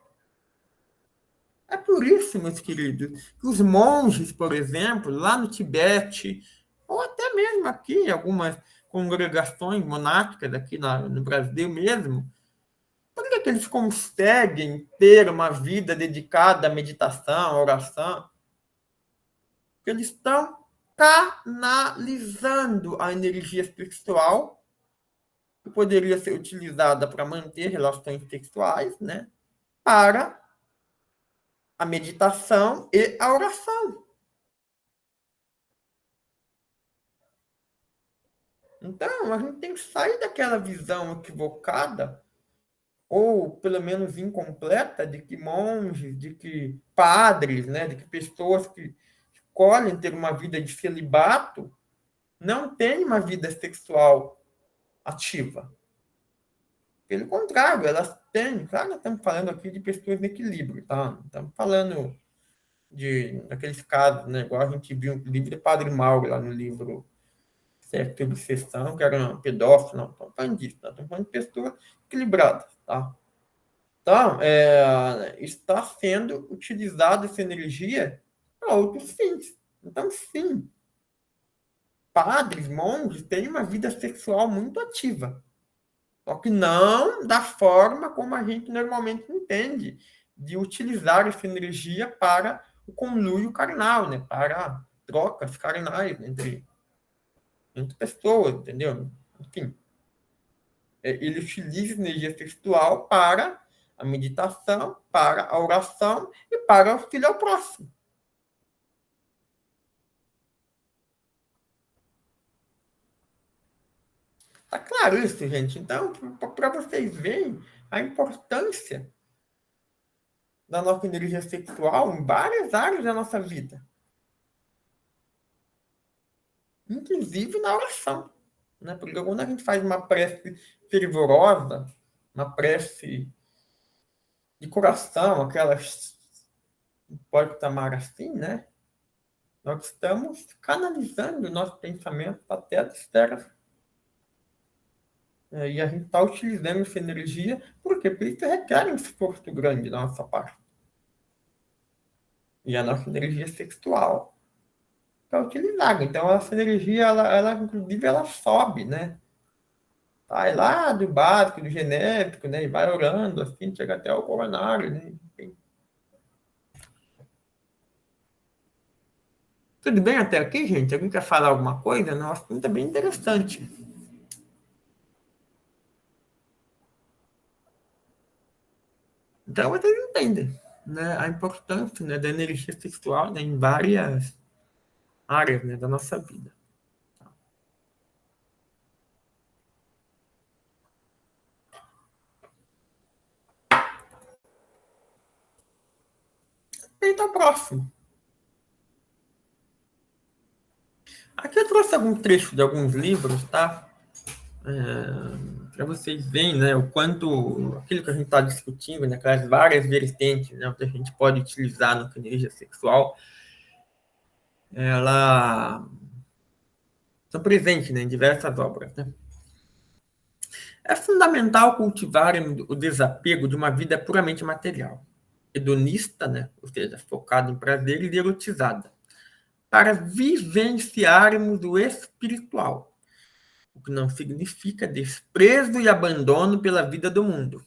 É por isso, meus queridos, que os monges, por exemplo, lá no Tibete, ou até mesmo aqui, em algumas congregações monásticas aqui no Brasil mesmo, por que eles conseguem ter uma vida dedicada à meditação, à oração? Porque eles estão canalizando a energia sexual, que poderia ser utilizada para manter relações sexuais, né, para a meditação e a oração. Então, a gente tem que sair daquela visão equivocada ou pelo menos incompleta, de que monges, de que padres, né, de que pessoas que escolhem ter uma vida de celibato não têm uma vida sexual ativa. Pelo contrário, elas têm. Claro, nós estamos falando aqui de pessoas em equilíbrio, tá? Não estamos falando daqueles casos, né? Igual a gente viu no livro do Padre Mauro, lá no livro Certa Obsessão, que era um pedófilo, não estamos falando disso, tá? Estamos falando de pessoas equilibradas, tá? Então, está sendo utilizada essa energia para outros fins. Então, sim, padres, monges têm uma vida sexual muito ativa. Só que não da forma como a gente normalmente entende, de utilizar essa energia para o conluio carnal, né? Para trocas carnais entre pessoas, entendeu? Enfim, ele utiliza energia sexual para a meditação, para a oração e para o auxílio ao próximo. Tá claro isso, gente? Então, para vocês verem a importância da nossa energia sexual em várias áreas da nossa vida, inclusive na oração, né? Porque quando a gente faz uma prece fervorosa, uma prece de coração, aquelas pode tomar assim, né? Nós estamos canalizando o nosso pensamento até as esferas. E a gente está utilizando essa energia, porque isso requer um esforço grande da nossa parte. E a nossa energia sexual está utilizada. Então, essa energia, inclusive, ela sobe, né? Sai lá do básico, do genético, né? E vai orando, assim, chega até o coronário, né? Enfim. Tudo bem até aqui, gente? Alguém quer falar alguma coisa? Nossa, muito bem interessante. Então, vocês entendem, né? A importância, né, da energia sexual, né, em várias áreas, né, da nossa vida. Então, próximo. Aqui eu trouxe algum trecho de alguns livros, tá? Para vocês verem, né, o quanto aquilo que a gente está discutindo, né, aquelas várias vertentes, né, que a gente pode utilizar na energia sexual, ela são presentes, né, em diversas obras, né? É fundamental cultivar o desapego de uma vida puramente material, hedonista, né, ou seja, focada em prazeres e erotizada, para vivenciarmos o espiritual, o que não significa desprezo e abandono pela vida do mundo.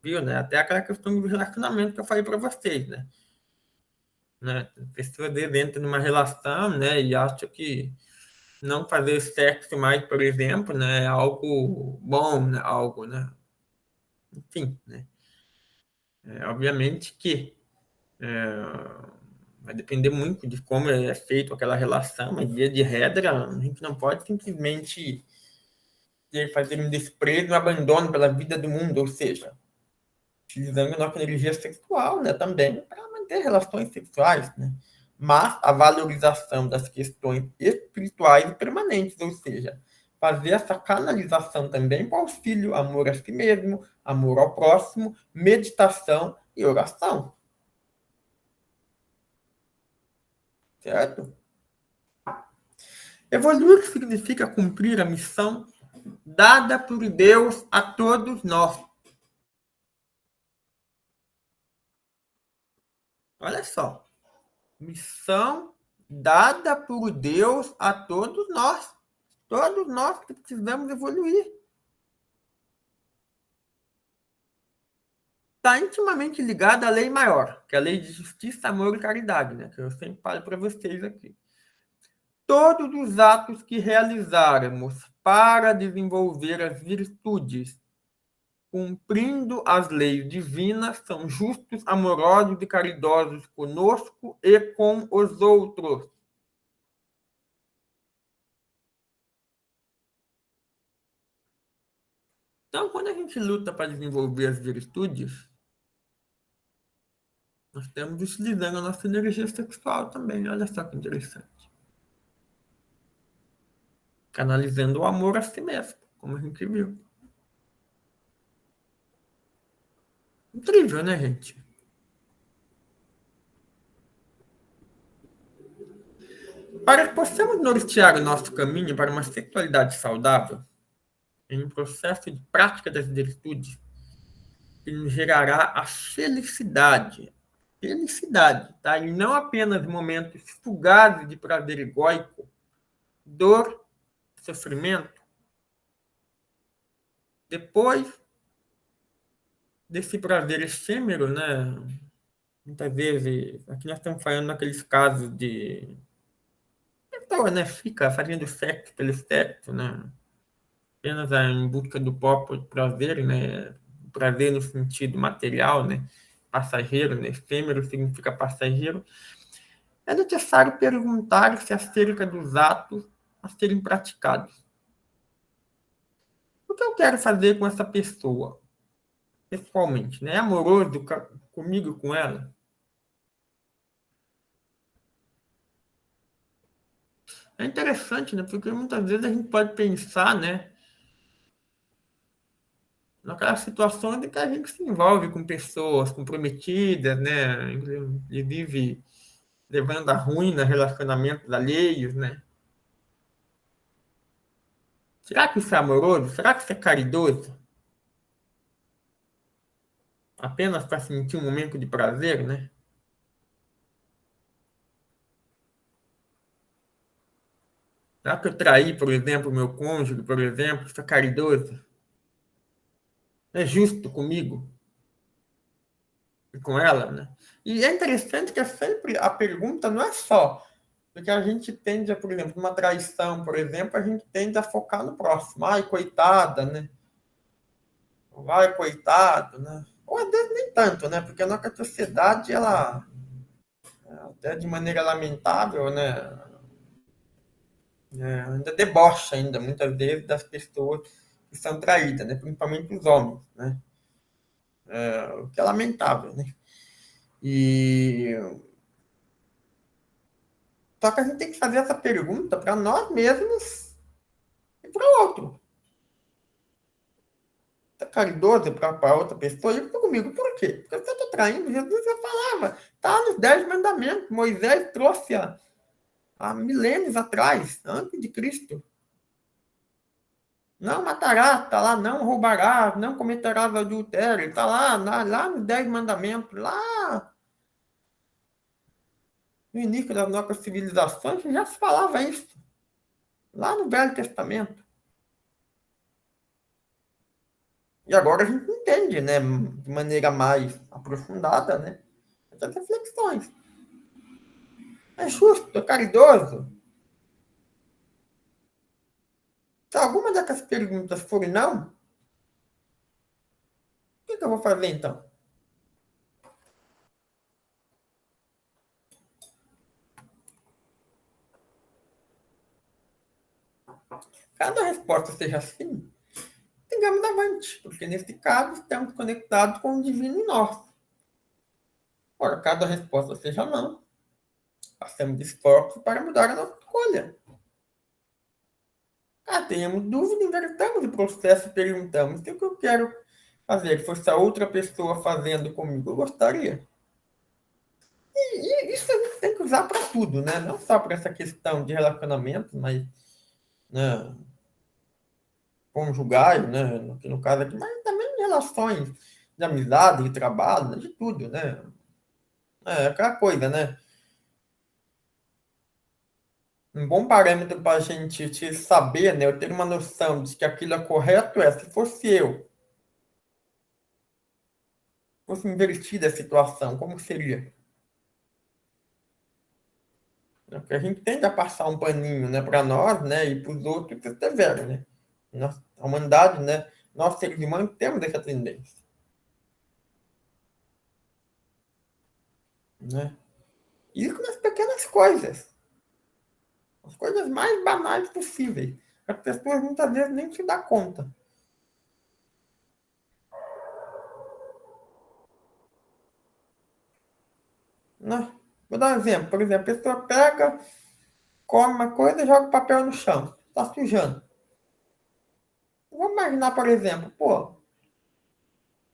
Viu, né? Até aquela questão do relacionamento que eu falei para vocês, né? A pessoa entra numa relação, né, e acha que não fazer sexo mais, por exemplo, né, é algo bom, né, algo, né? Enfim, né? Obviamente que vai depender muito de como é feito aquela relação, mas via de regra, a gente não pode simplesmente fazer um desprezo, um abandono pela vida do mundo, ou seja, utilizando a nossa energia sexual, né, também para manter relações sexuais, né? Mas a valorização das questões espirituais e permanentes, ou seja, fazer essa canalização também para o auxílio, amor a si mesmo, amor ao próximo, meditação e oração. Certo? Evoluir significa cumprir a missão dada por Deus a todos nós. Olha só. Missão dada por Deus a todos nós. Todos nós que precisamos evoluir. Está intimamente ligada à lei maior, que é a lei de justiça, amor e caridade, né? Que eu sempre falo para vocês aqui. Todos os atos que realizarmos para desenvolver as virtudes, cumprindo as leis divinas, são justos, amorosos e caridosos conosco e com os outros. Então, quando a gente luta para desenvolver as virtudes, nós estamos utilizando a nossa energia sexual também. Olha só que interessante. Canalizando o amor a si mesmo, como a gente viu. Incrível, né, gente? Para que possamos nortear o nosso caminho para uma sexualidade saudável, em um processo de prática das virtudes, que nos gerará a felicidade. Felicidade, tá? E não apenas momentos fugazes de prazer egóico, dor, sofrimento. Depois desse prazer efêmero, né? Muitas vezes, aqui nós estamos falando naqueles casos de pessoa, né? Fica fazendo sexo pelo sexo, né? Apenas em busca do próprio prazer, né? Prazer no sentido material, né? Passageiro, né? Efêmero significa passageiro. É necessário perguntar-se acerca dos atos a serem praticados. O que eu quero fazer com essa pessoa, pessoalmente, né? É amoroso comigo e com ela? É interessante, né? Porque muitas vezes a gente pode pensar, né? Naquelas situações em que a gente se envolve com pessoas comprometidas, né? Inclusive levando a ruína relacionamentos alheios, né? Será que isso é amoroso? Será que isso é caridoso? Apenas para sentir um momento de prazer, né? Será que eu traí, por exemplo, meu cônjuge, por exemplo? Isso é caridoso? É justo comigo e com ela, né? E é interessante que é sempre a pergunta não é só porque a gente tende a, por exemplo, uma traição, por exemplo, a gente tende a focar no próximo. Ai, coitada, né? Vai, coitado, né? Ou às vezes nem tanto, né? Porque a nossa sociedade, ela, até de maneira lamentável, né? Ainda debocha ainda, muitas vezes, das pessoas que são traídas, né? Principalmente os homens, né? O que é lamentável, né? E só que a gente tem que fazer essa pergunta para nós mesmos e para o outro. Tá caridoso para outra pessoa e comigo. Por quê? Porque você está traindo. Jesus já falava. Está nos 10 mandamentos. Moisés trouxe há milênios atrás, antes de Cristo. Não matarás, está lá, não roubarás, não cometerás adultério, está lá nos 10 mandamentos, lá no início das nossas civilizações, já se falava isso, lá no Velho Testamento. E agora a gente entende, né, de maneira mais aprofundada, né, essas reflexões. É justo, é caridoso. Se alguma dessas perguntas for não, o que eu vou fazer então? Cada resposta seja sim, sigamos avante, porque nesse caso estamos conectados com o divino em nós. Ora, cada resposta seja não, façamos esforço para mudar a nossa escolha. Tenhamos dúvida, invertamos o processo e perguntamos o que eu quero fazer. Se fosse a outra pessoa fazendo comigo, eu gostaria. E isso a gente tem que usar para tudo, né? Não só para essa questão de relacionamento, mas né, conjugais, né? No caso aqui, mas também em relações de amizade, de trabalho, né, de tudo, né? É aquela coisa, né? Um bom parâmetro para a gente saber, né? Eu ter uma noção de que aquilo é correto se fosse eu, fosse invertida a situação, como seria? Porque a gente tende a passar um paninho, né, para nós, né, e para os outros que estiverem, né? A humanidade, né? Nós seres humanos temos essa tendência, né? Isso nas pequenas coisas, as coisas mais banais possíveis. As pessoas muitas vezes nem se dão conta. né? Vou dar um exemplo. Por exemplo, a pessoa pega, come uma coisa e joga o papel no chão. Está sujando. Vamos imaginar, por exemplo, pô,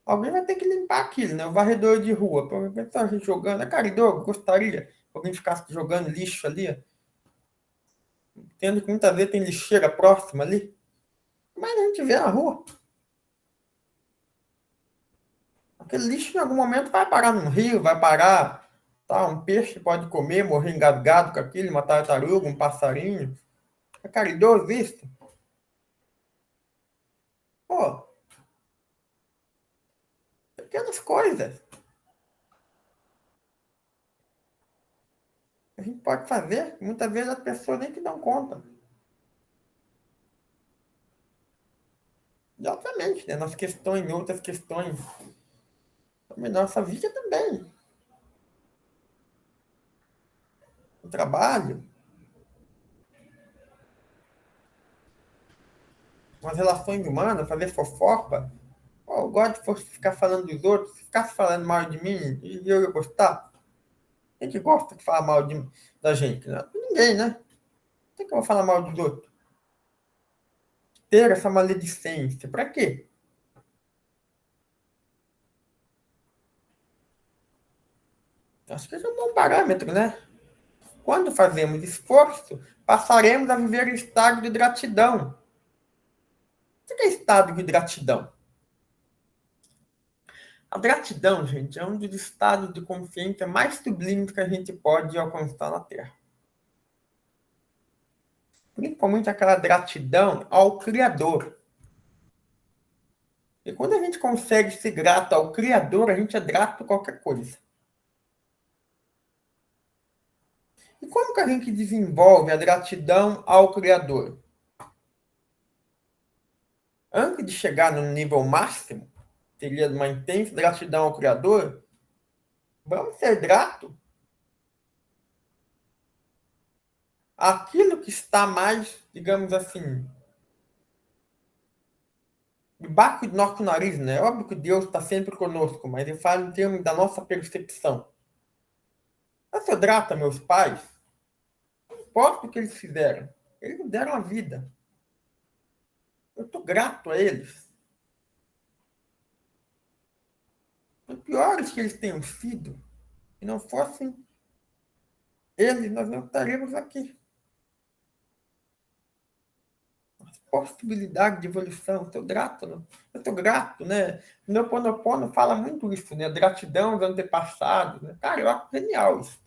alguém vai ter que limpar aquilo, né? O varredor de rua. Por exemplo, a gente jogando. É caridoso, gostaria que alguém ficasse jogando lixo ali, tendo que muitas vezes tem lixeira próxima ali. Mas a gente vê na rua. Aquele lixo em algum momento vai parar num rio, vai parar. Tá? Um peixe pode comer, morrer engasgado com aquilo, uma tartaruga, um passarinho. É caridoso isso? Pô, pequenas coisas que a gente pode fazer, que muitas vezes as pessoas nem se dão conta. E obviamente, né, nas questões, em outras questões, também nossa vida também. O trabalho, as relações humanas, fazer fofoca. Pô, eu gosto de ficar falando dos outros, se ficasse falando mal de mim e eu ia gostar. A gente gosta de falar mal da gente, né? Ninguém, né? Por que eu vou falar mal dos outros? Ter essa maledicência, pra quê? Acho que esse é um bom parâmetro, né? Quando fazemos esforço, passaremos a viver em estado de gratidão. O que é estado de gratidão? A gratidão, gente, é um dos estados de consciência mais sublimes que a gente pode alcançar na Terra. Principalmente aquela gratidão ao Criador. E quando a gente consegue ser grato ao Criador, a gente é grato a qualquer coisa. E como que a gente desenvolve a gratidão ao Criador? Antes de chegar no nível máximo, seria uma intensa gratidão ao Criador, vamos ser gratos àquilo que está mais, digamos assim, debaixo do nosso nariz, né? É óbvio que Deus está sempre conosco, mas ele fala em termos da nossa percepção. Eu sou grato a meus pais, não importa o que eles fizeram. Eles me deram a vida. Eu estou grato a eles. Por piores que eles tenham sido, se não fossem eles, nós não estaríamos aqui. Possibilidade de evolução, estou grato, né? Eu estou grato, né? O Ho'oponopono fala muito isso, né? Gratidão aos antepassados, né? Cara, eu acho genial isso.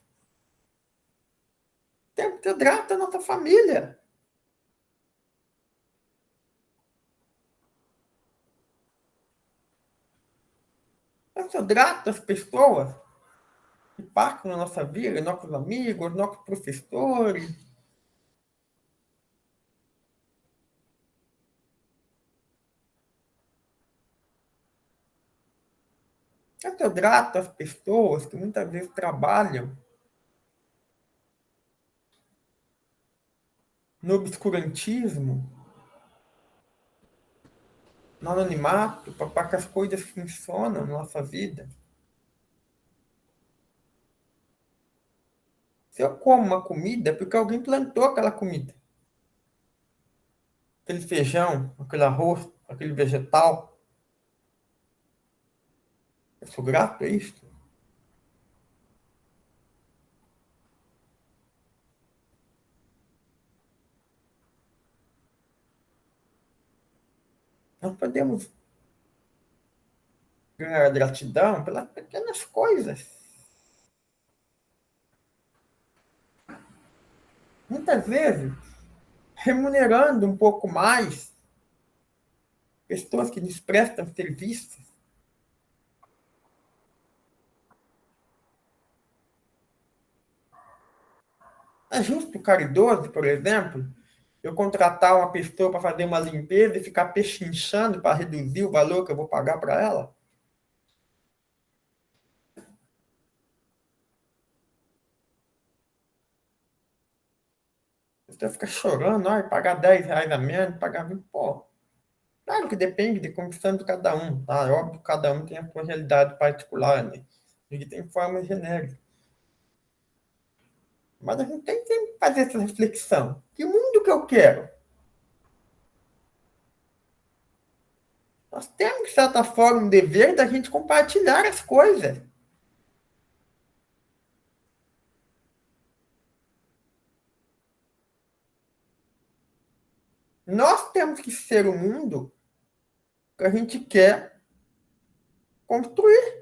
Temos que ter grato à nossa família. Eu sou grato às pessoas que passam na nossa vida, nossos amigos, nossos professores. Eu sou grato às pessoas que muitas vezes trabalham no obscurantismo, no anonimato, para que as coisas funcionem na nossa vida. Se eu como uma comida, é porque alguém plantou aquela comida. Aquele feijão, aquele arroz, aquele vegetal. Eu sou grato a isso. Nós podemos ganhar gratidão pelas pequenas coisas. Muitas vezes, remunerando um pouco mais pessoas que nos prestam serviços. É justo, caridoso, por exemplo, eu contratar uma pessoa para fazer uma limpeza e ficar pechinchando para reduzir o valor que eu vou pagar para ela? A pessoa fica chorando, pagar R$ 10 a menos, pagar 20. Pô, claro que depende de condição de cada um, tá? É óbvio que cada um tem a sua realidade particular, né? E tem formas genéricas. Mas a gente tem que fazer essa reflexão. Que mundo que eu quero? Nós temos, de certa forma, um dever da gente compartilhar as coisas. Nós temos que ser o mundo que a gente quer construir.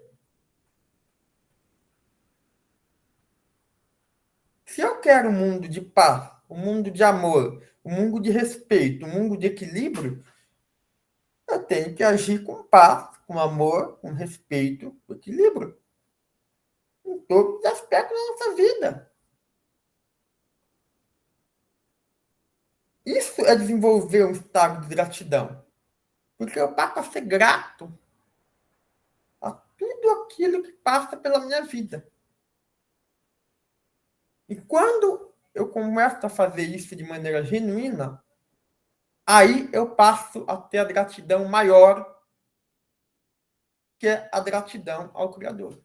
Se eu quero um mundo de paz, um mundo de amor, um mundo de respeito, um mundo de equilíbrio, eu tenho que agir com paz, com amor, com respeito, com equilíbrio, em todos os aspectos da nossa vida. Isso é desenvolver um estado de gratidão. Porque eu passo a ser grato a tudo aquilo que passa pela minha vida. E quando eu começo a fazer isso de maneira genuína, aí eu passo a ter a gratidão maior, que é a gratidão ao Criador.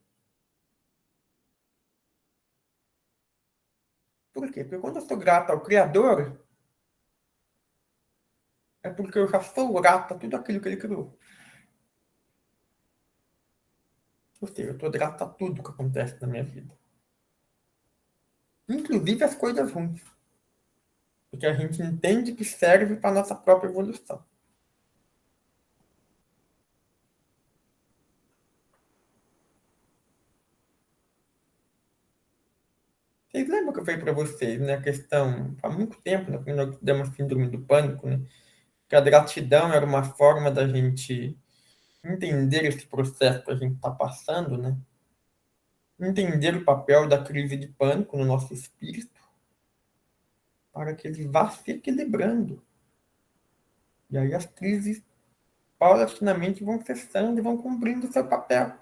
Por quê? Porque quando eu sou grato ao Criador, é porque eu já sou grato a tudo aquilo que ele criou. Ou seja, eu estou grato a tudo que acontece na minha vida. Inclusive as coisas ruins. Porque a gente entende que serve para a nossa própria evolução. Vocês lembram que eu falei para vocês, né? A questão, há muito tempo, né, quando nós demos síndrome do pânico, né? Que a gratidão era uma forma da gente entender esse processo que a gente está passando, né? Entender o papel da crise de pânico no nosso espírito, para que ele vá se equilibrando. E aí as crises paulatinamente vão cessando e vão cumprindo o seu papel.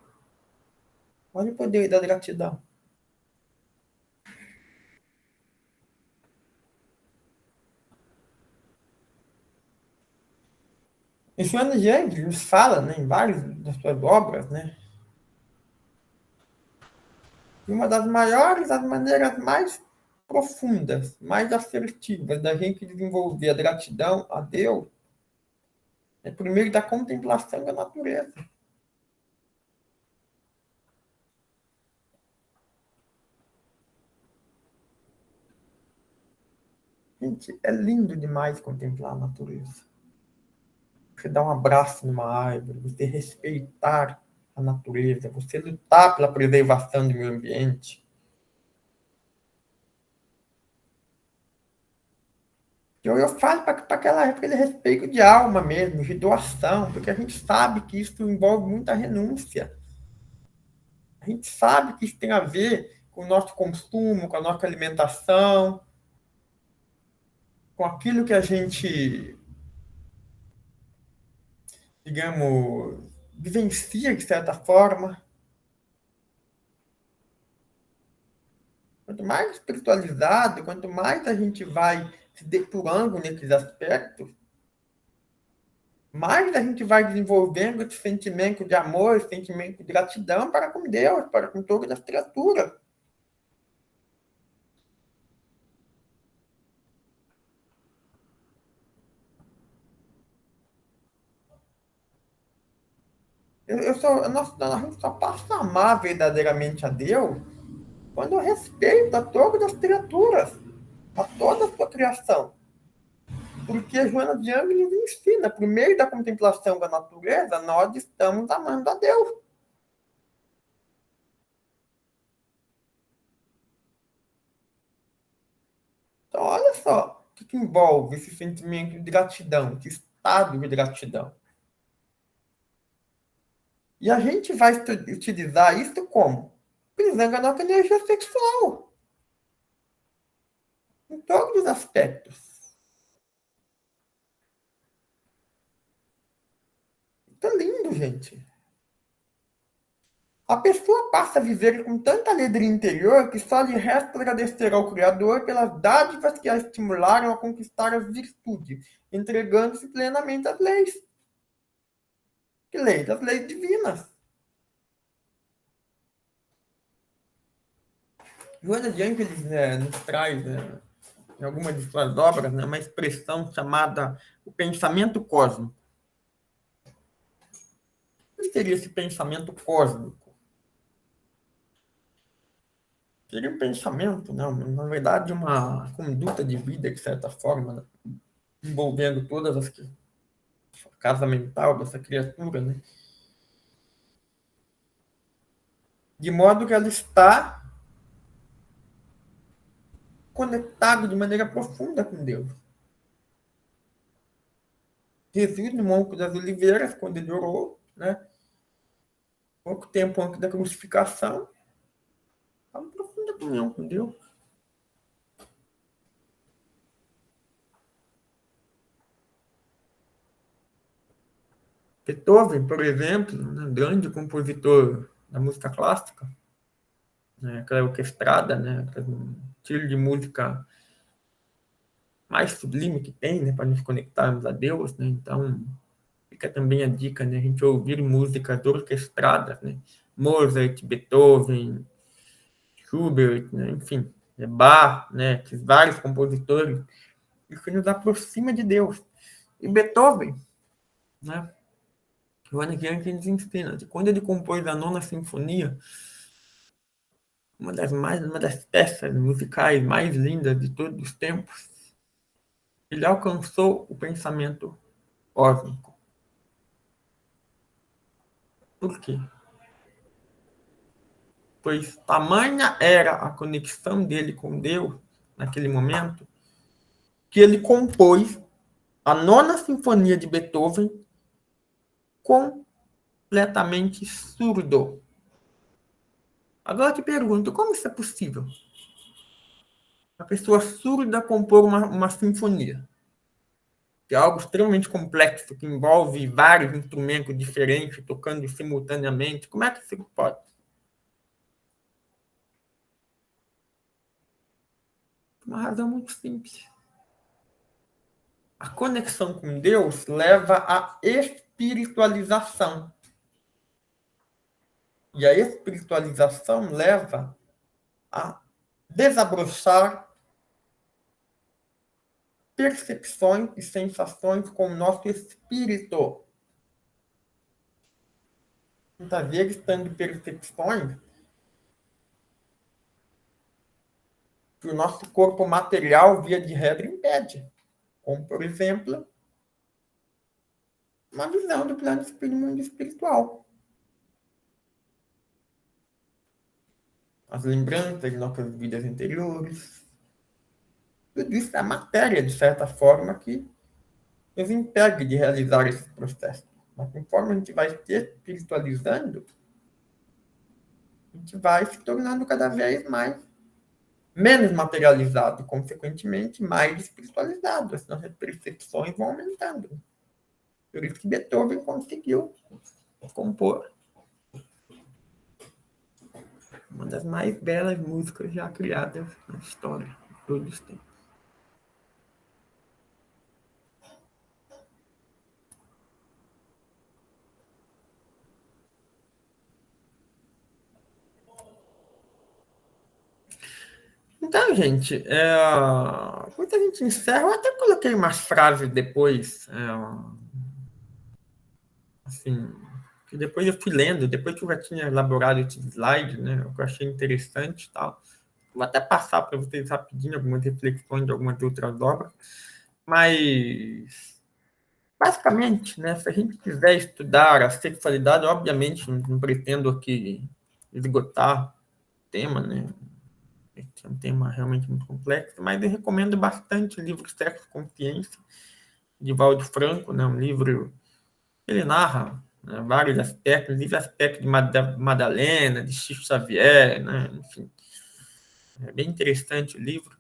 Olha o poder da gratidão. E Joana de Ângeles fala, né, em várias das suas obras, né, de uma das maiores, das maneiras mais profundas, mais assertivas da gente desenvolver a gratidão a Deus é por meio da contemplação da natureza. Gente, é lindo demais contemplar a natureza. Você dar um abraço numa árvore, você respeitar a natureza, você lutar pela preservação do meio ambiente. Eu falo para aquela época de respeito de alma mesmo, de doação, porque a gente sabe que isso envolve muita renúncia. A gente sabe que isso tem a ver com o nosso consumo, com a nossa alimentação, com aquilo que a gente, digamos, vivencia de certa forma. Quanto mais espiritualizado, quanto mais a gente vai se depurando nesses aspectos, mais a gente vai desenvolvendo esse sentimento de amor, esse sentimento de gratidão para com Deus, para com todas as criaturas. A gente só passa a amar verdadeiramente a Deus quando eu respeito a todas as criaturas, a toda a sua criação. Porque a Joana de Ângeles nos ensina, por meio da contemplação da natureza, nós estamos amando a Deus. Então, olha só o que envolve esse sentimento de gratidão, esse estado de gratidão. E a gente vai utilizar isso como? Utilizando a nossa energia sexual, em todos os aspectos. Tá lindo, gente. A pessoa passa a viver com tanta alegria interior que só lhe resta agradecer ao Criador pelas dádivas que a estimularam a conquistar as virtudes, entregando-se plenamente às leis. Que leis? As leis divinas. Joana de Ângeles nos traz, em algumas de suas obras, uma expressão chamada o pensamento cósmico. O que seria esse pensamento cósmico? Seria um pensamento, não, na verdade, uma conduta de vida, de certa forma, envolvendo todas as a casa mental dessa criatura, né? De modo que ela está conectada de maneira profunda com Deus. Jesus, no Monte das Oliveiras, quando ele orou, né? Pouco tempo antes da crucificação, estava em profunda comunhão com Deus. Beethoven, por exemplo, grande compositor da música clássica, aquela orquestrada, aquele estilo de música mais sublime que tem, para nos conectarmos a Deus, Então, fica também a dica, a gente ouvir músicas orquestradas, Mozart, Beethoven, Schubert, enfim, Bach, esses vários compositores, isso nos aproxima de Deus. E Beethoven, Johannes Brahms nos ensina que quando ele compôs a Nona Sinfonia, uma das peças musicais mais lindas de todos os tempos, ele alcançou o pensamento cósmico. Por quê? Pois tamanha era a conexão dele com Deus naquele momento, que ele compôs a Nona Sinfonia de Beethoven completamente surdo. Agora eu te pergunto, como isso é possível? A pessoa surda compor uma sinfonia, que é algo extremamente complexo, que envolve vários instrumentos diferentes tocando simultaneamente. Como é que isso pode? Uma razão muito simples. A conexão com Deus leva à espiritualização. E a espiritualização leva a desabrochar percepções e sensações com o nosso espírito. Muitas vezes, tendo percepções que o nosso corpo material, via de regra, impede. Como, por exemplo, uma visão do plano mundo espiritual. As lembranças de nossas vidas anteriores. Tudo isso é matéria, de certa forma, que nos impede de realizar esse processo. Mas conforme a gente vai se espiritualizando, a gente vai se tornando cada vez menos materializado, consequentemente, mais espiritualizado. As nossas percepções vão aumentando. Por isso que Beethoven conseguiu compor uma das mais belas músicas já criadas na história de todos os tempos. Então, gente, quando a gente encerra, eu até coloquei umas frases depois, assim, que depois eu fui lendo, depois que eu já tinha elaborado esse slide, o que eu achei interessante e tal. Vou até passar para vocês rapidinho algumas reflexões de algumas outras obras, mas basicamente, se a gente quiser estudar a sexualidade, obviamente não pretendo aqui esgotar o tema, é um tema realmente muito complexo, mas eu recomendo bastante o livro Sexo e Consciência, de Valdo Franco, um livro que ele narra vários aspectos, inclusive aspectos de Madalena, de Chico Xavier, enfim. É bem interessante o livro.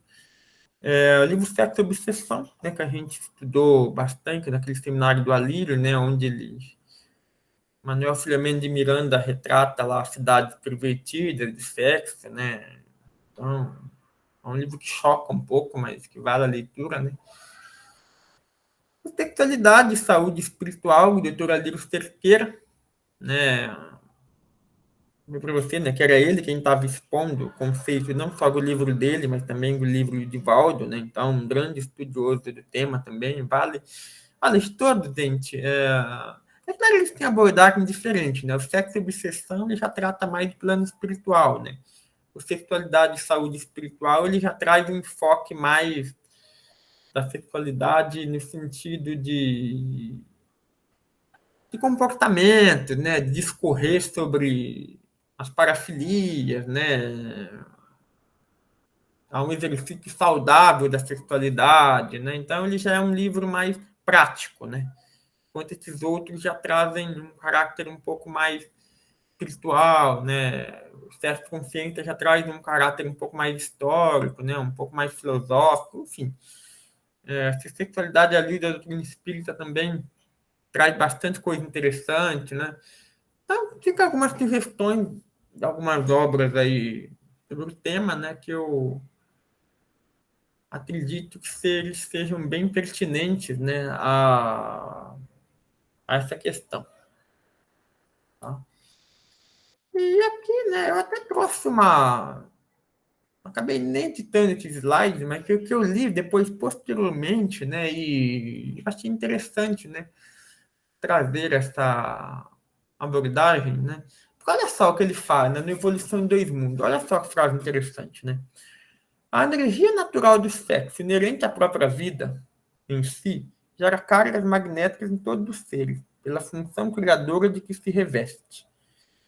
O livro Sexo e Obsessão, que a gente estudou bastante naquele seminário do Alírio, onde Manuel Filomeno de Miranda retrata lá a cidade pervertida de sexo, Então, é um livro que choca um pouco, mas que vale a leitura, Sexualidade e Saúde Espiritual, do Dr. Alírio Cerqueira, para você, né, que era ele quem estava expondo o conceito não só do livro dele, mas também do livro de Valdo, né? Então, um grande estudioso do tema também, vale de todo, gente. É claro que eles têm abordagem diferente, né? O sexo e obsessão ele já trata mais do plano espiritual, né? O sexualidade e saúde espiritual ele já traz um enfoque mais da sexualidade no sentido de comportamento, né? De discorrer sobre as parafilias, né? Há um exercício saudável da sexualidade, né? Então ele já é um livro mais prático, né? Enquanto esses outros já trazem um caráter um pouco mais espiritual, né? O Sérgio Consciência já traz um caráter um pouco mais histórico, né? Um pouco mais filosófico, enfim. A sexualidade ali da doutrina espírita também traz bastante coisa interessante, né? Então, fica algumas sugestões de algumas obras aí sobre o tema, né? Que eu acredito que eles sejam bem pertinentes, né? A essa questão. Tá? E aqui, né? Eu até trouxe uma acabei nem editando esses slides, mas que o que eu li depois, posteriormente, né, e achei interessante, né, trazer essa abordagem, né, porque olha só o que ele fala, né, no Evolução em Dois Mundos, olha só que frase interessante, né, a energia natural do sexo, inerente à própria vida em si, gera cargas magnéticas em todos os seres, pela função criadora de que se reveste.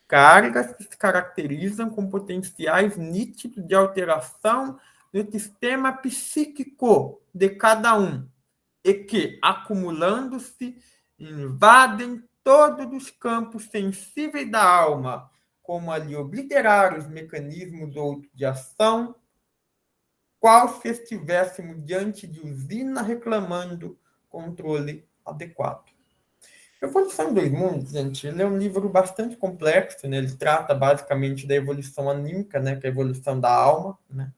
Cargas que se caracterizam com potenciais nítidos de alteração no sistema psíquico de cada um e que, acumulando-se, invadem todos os campos sensíveis da alma, como a lhe obliterar os mecanismos outros de ação, qual se estivéssemos diante de usina reclamando controle adequado. Evolução em Dois Mundos, gente, ele é um livro bastante complexo, né? Ele trata basicamente da evolução anímica, né? Que é a evolução da alma, né?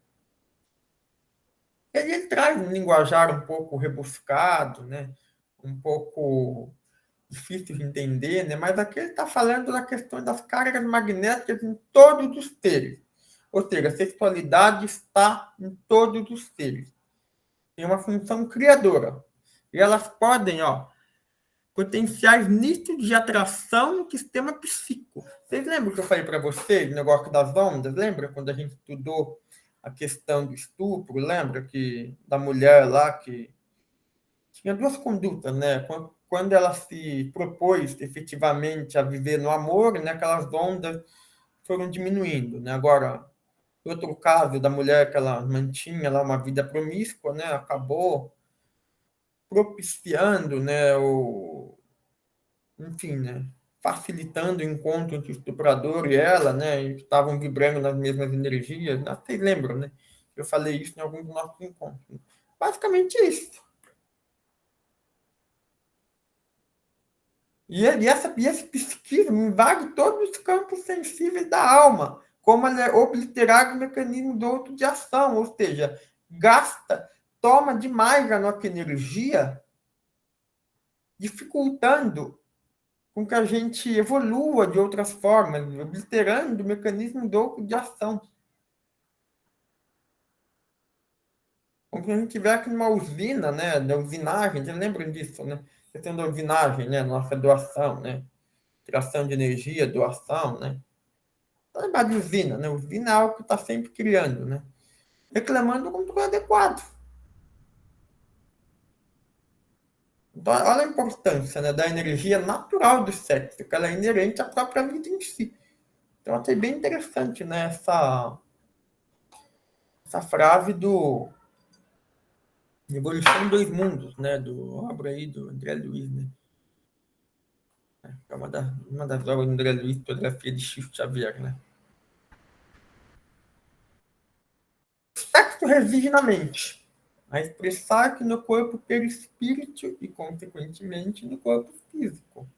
E aí ele traz um linguajar um pouco rebuscado, né? Um pouco difícil de entender, né? Mas aqui ele está falando da questão das cargas magnéticas em todos os seres. Ou seja, a sexualidade está em todos os seres. Tem uma função criadora. E elas podem, potenciais nítidos de atração no sistema psíquico. Vocês lembram que eu falei para vocês, o negócio das ondas? Lembra quando a gente estudou a questão do estupro? Lembra que da mulher lá que tinha duas condutas, né? Quando ela se propôs efetivamente a viver no amor, né? Aquelas ondas foram diminuindo, né? Agora, outro caso da mulher que ela mantinha lá uma vida promíscua, né? Acabou propiciando, né? Enfim, né? Facilitando o encontro entre o estuprador e ela, né? E que estavam vibrando nas mesmas energias. Né? Vocês lembram, né? Eu falei isso em algum dos nossos encontros. Né? Basicamente isso. E esse psiquismo invade todos os campos sensíveis da alma, como ele é obliterar o mecanismo do outro de ação, ou seja, toma demais a nossa energia, dificultando com que a gente evolua de outras formas, obliterando o mecanismo de ação. Como se a gente tivesse uma usina, né, da usinagem, vocês lembram disso, né? A questão da usinagem, né, nossa doação, né? Criação de energia, doação, né? Lembrar de usina, né? Usina é algo que está sempre criando, né? Reclamando como tudo adequado. Então, olha a importância, né, da energia natural do sexo, que ela é inerente à própria vida em si. Então, eu achei bem interessante, né, essa frase do Evolução em Dois Mundos, né, do obra aí do André Luiz, né? É uma das obras do André Luiz, biografia de Chico Xavier, né? O sexo reside na mente, a expressar que no corpo perispírito e, consequentemente, no corpo físico.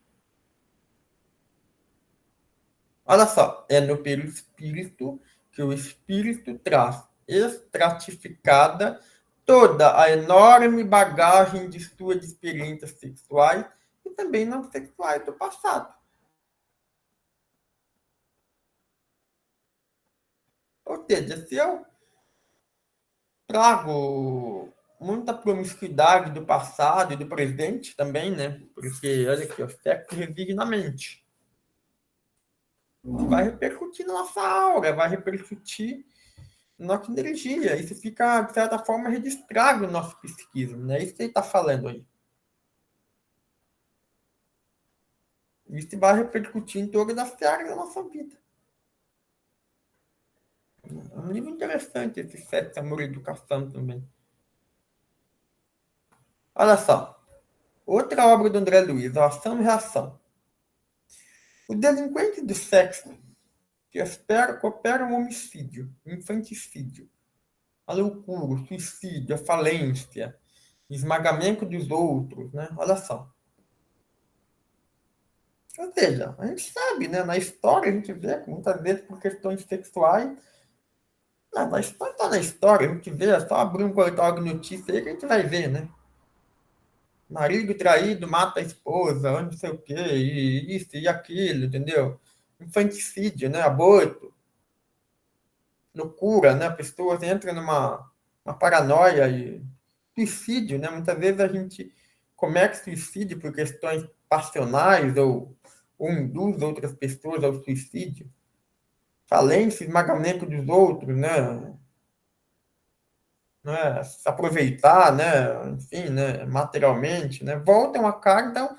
Olha só, é no perispírito que o espírito traz estratificada toda a enorme bagagem de suas experiências sexuais e também não sexuais do passado. seja, se eu trago muita promiscuidade do passado e do presente também, né? Porque, olha aqui, o sexo reside na mente. Vai repercutir na nossa aura, vai repercutir na nossa energia. Isso fica, de certa forma, registrado no nosso psiquismo, né? Isso que ele está falando aí. Isso vai repercutir em todas as áreas da nossa vida. É um livro interessante esse Sexo, Amor e Educação também. Olha só. Outra obra do André Luiz, Ação e Reação. O delinquente do sexo que coopera um homicídio, um infanticídio, a loucura, o suicídio, a falência, o esmagamento dos outros, né? Olha só. Ou seja, a gente sabe, né? Na história a gente vê, muitas vezes por questões sexuais, na história está na história, a gente vê, é só abrir um portal de notícia aí que a gente vai ver, né? Marido traído mata a esposa, não sei o quê, e isso e aquilo, entendeu? Infanticídio, né? Aborto, loucura, né? A pessoa entra numa uma paranoia e suicídio, né? Muitas vezes a gente comete suicídio por questões passionais ou induz outras pessoas ao suicídio. Falência, esmagamento dos outros, né? Se aproveitar, né? Enfim, né? Materialmente, né? Voltam a carga.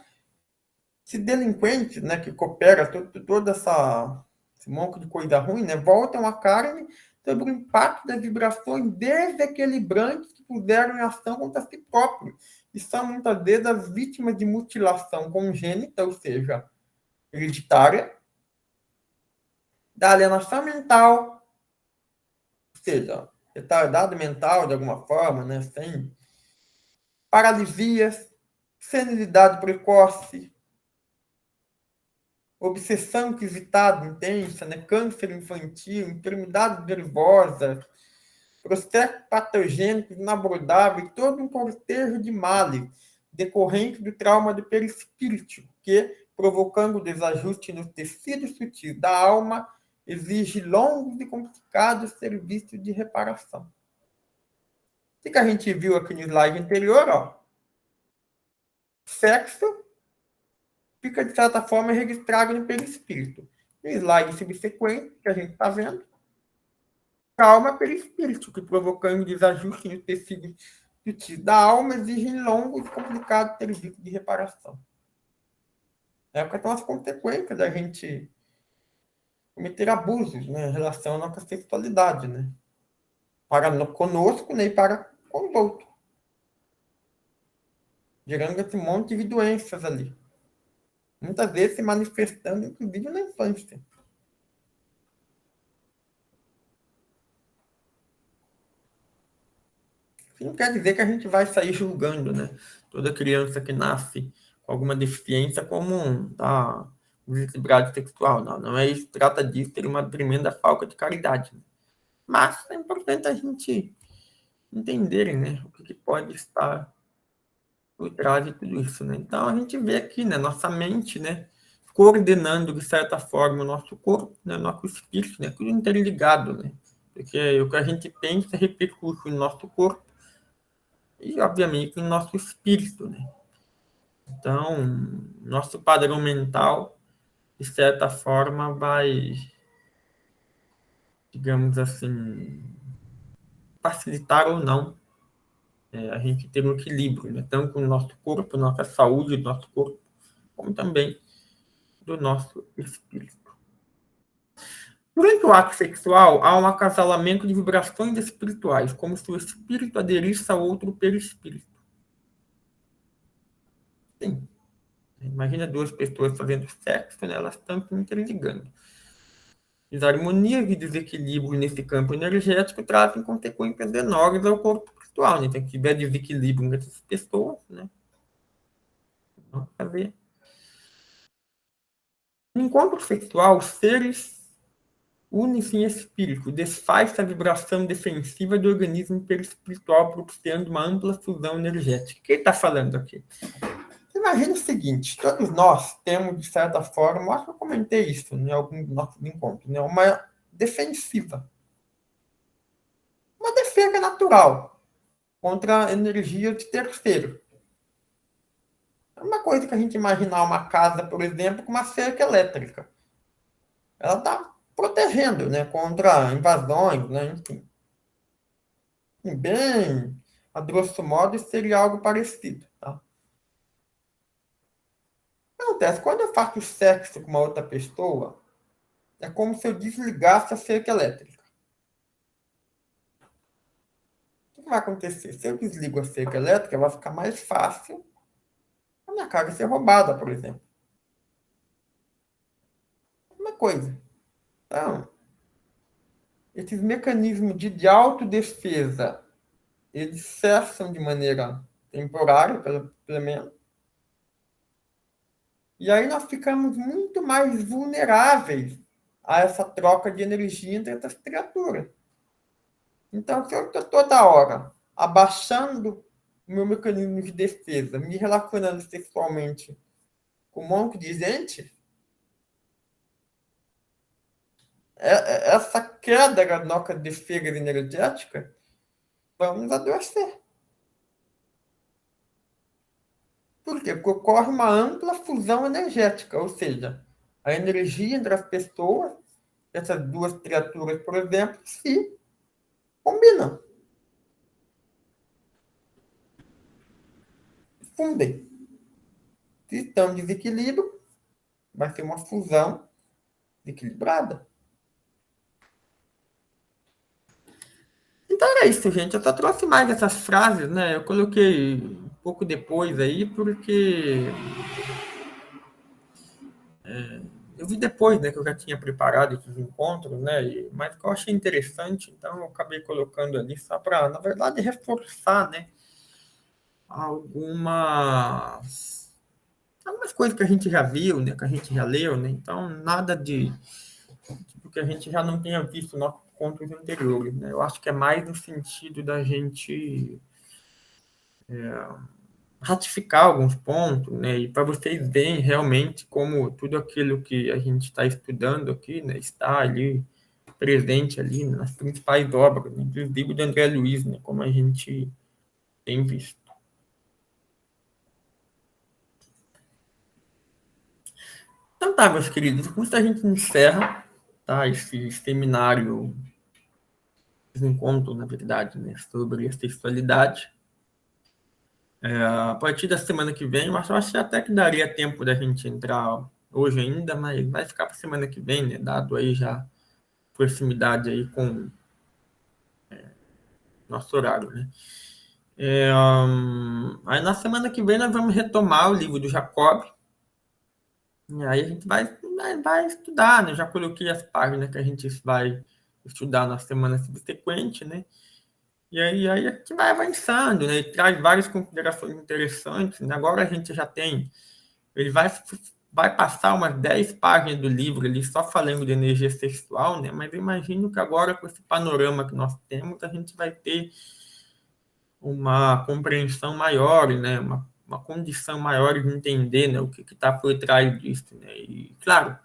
Esse delinquente, né, que coopera toda esse monte de coisa ruim, né, voltam a carne sobre o impacto das vibrações desequilibrantes que puseram em ação contra si próprios. E são muitas vezes as vítimas de mutilação congênita, ou seja, hereditária, da alienação mental, ou seja, retardado mental de alguma forma, né, sem paralisias, senilidade precoce, obsessão inquisitada intensa, né? Câncer infantil, enfermidades nervosas, processos patogênicos inabordáveis, todo um cortejo de males decorrente do trauma do perispírito, que, provocando desajuste nos tecidos sutis da alma, exige longos e complicados serviços de reparação. O que a gente viu aqui no slide anterior? Ó? Sexo fica, de certa forma, registrado no perispírito. No slide subsequente, que a gente está vendo, calma perispírito, que provocando desajuste no tecido sutil da alma, exigem longo e complicado serviço de reparação. É porque são as consequências da gente cometer abusos, né, em relação à nossa sexualidade, né? Para conosco, né, e para com os outros. Gerando esse monte de doenças ali. Muitas vezes se manifestando, inclusive, na infância. Isso não quer dizer que a gente vai sair julgando, né? Toda criança que nasce com alguma deficiência como tá desequilibrado sexual. Não, não é isso. Trata disso, ter uma tremenda falta de caridade. Né? Mas é importante a gente entenderem, né? O que pode estar por trás de tudo isso, né? Então a gente vê aqui, né? Nossa mente, né? Coordenando de certa forma o nosso corpo, né? Nosso espírito, né? Tudo interligado, né? Porque o que a gente pensa repercute no nosso corpo e, obviamente, no nosso espírito, né? Então, nosso padrão mental, de certa forma, vai, digamos assim, facilitar ou não a gente ter um equilíbrio, né? Tanto com o nosso corpo, nossa saúde do nosso corpo, como também do nosso espírito. Durante o ato sexual, há um acasalamento de vibrações espirituais, como se o espírito aderisse a outro perispírito. Sim. Imagina duas pessoas fazendo sexo, né? Elas estão se interligando. As harmonias e desequilíbrio nesse campo energético trazem consequências enormes ao corpo espiritual. Né? Então, se tiver desequilíbrio nessas pessoas, né? Vamos fazer. No encontro sexual, os seres unem-se em espírito, desfaz-se a vibração defensiva do organismo perispiritual, propiciando uma ampla fusão energética. O que ele está falando aqui? Imagina o seguinte, todos nós temos, de certa forma, acho que eu comentei isso em algum dos nossos encontros, né? Uma defensiva. cerca natural contra a energia de terceiro. É uma coisa que a gente imaginar uma casa, por exemplo, com uma cerca elétrica. Ela está protegendo, né, contra invasões, né, enfim. E bem, a grosso modo, seria algo parecido. Tá? O que acontece? Quando eu faço sexo com uma outra pessoa, é como se eu desligasse a cerca elétrica. O que vai acontecer? Se eu desligo a cerca elétrica, vai ficar mais fácil a minha casa ser roubada, por exemplo. Uma coisa. Então, esses mecanismos de autodefesa, eles cessam de maneira temporária, pelo menos. E aí nós ficamos muito mais vulneráveis a essa troca de energia entre essas criaturas. Então, se eu estou toda hora abaixando o meu mecanismo de defesa, me relacionando sexualmente com um monte de gente, essa queda da nossa defesa energética vamos adoecer. Por quê? Porque ocorre uma ampla fusão energética, ou seja, a energia entre as pessoas, essas duas criaturas, por exemplo, se combinam, fundem. Se estão em desequilíbrio, vai ser uma fusão equilibrada. Então era isso, gente. Eu só trouxe mais essas frases, né? Eu coloquei um pouco depois aí, porque eu vi depois, né, que eu já tinha preparado esses encontros, né? Mas que eu achei interessante, então eu acabei colocando ali só para, na verdade, reforçar, né? Algumas coisas que a gente já viu, né? Que a gente já leu, né? Então, nada de tipo, que a gente já não tenha visto nos encontros anteriores, né? Eu acho que é mais no sentido da gente ratificar alguns pontos, né? E para vocês verem realmente como tudo aquilo que a gente está estudando aqui, né? Está ali presente ali nas principais obras, né? Inclusive do André Luiz, né? Como a gente tem visto. Então tá, meus queridos, com isso a gente encerra, tá? Esse seminário, esse encontro, na verdade, né? Sobre a sexualidade. A partir da semana que vem, eu acho até que daria tempo da gente entrar hoje ainda, mas vai ficar para semana que vem, né? Dado aí já proximidade aí com nosso horário, né? Aí na semana que vem nós vamos retomar o livro do Jacob. E aí a gente vai estudar, né? Já coloquei as páginas que a gente vai estudar na semana subsequente, né? E aí a gente vai avançando, né? E traz várias considerações interessantes, né? Agora a gente já tem. Ele vai passar umas 10 páginas do livro ali só falando de energia sexual, né? Mas eu imagino que agora, com esse panorama que nós temos, a gente vai ter uma compreensão maior, né? Uma condição maior de entender, né? O que está por trás disso, né? E, claro,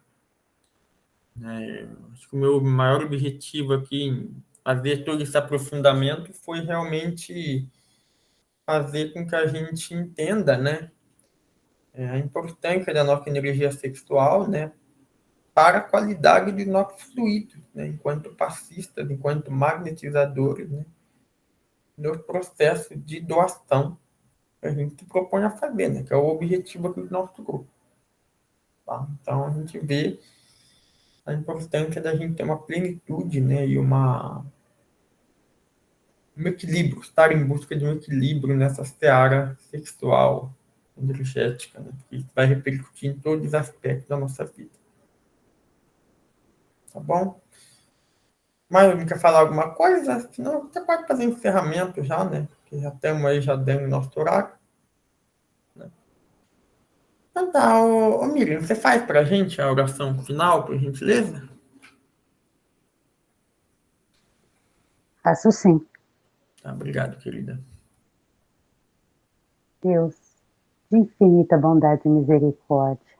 né? Acho que o meu maior objetivo aqui em fazer todo esse aprofundamento foi realmente fazer com que a gente entenda, né? A importância da nossa energia sexual, né? Para a qualidade de nossos fluidos, né? Enquanto passistas, enquanto magnetizadores, né? No processo de doação que a gente se propõe a fazer, né? Que é o objetivo aqui do nosso grupo. Tá? Então, a gente vê a importância da gente ter uma plenitude, né? E um equilíbrio, estar em busca de um equilíbrio nessa seara sexual, energética, né? Porque isso vai repercutir em todos os aspectos da nossa vida. Tá bom? Mas alguém quer falar alguma coisa? Senão você pode fazer encerramento já, né? Que já estamos aí, já dando nosso horário. Né? Então tá, Miriam, você faz pra gente a oração final, por gentileza?
Faço sim.
Tá, obrigado, querida.
Deus, de infinita bondade e misericórdia.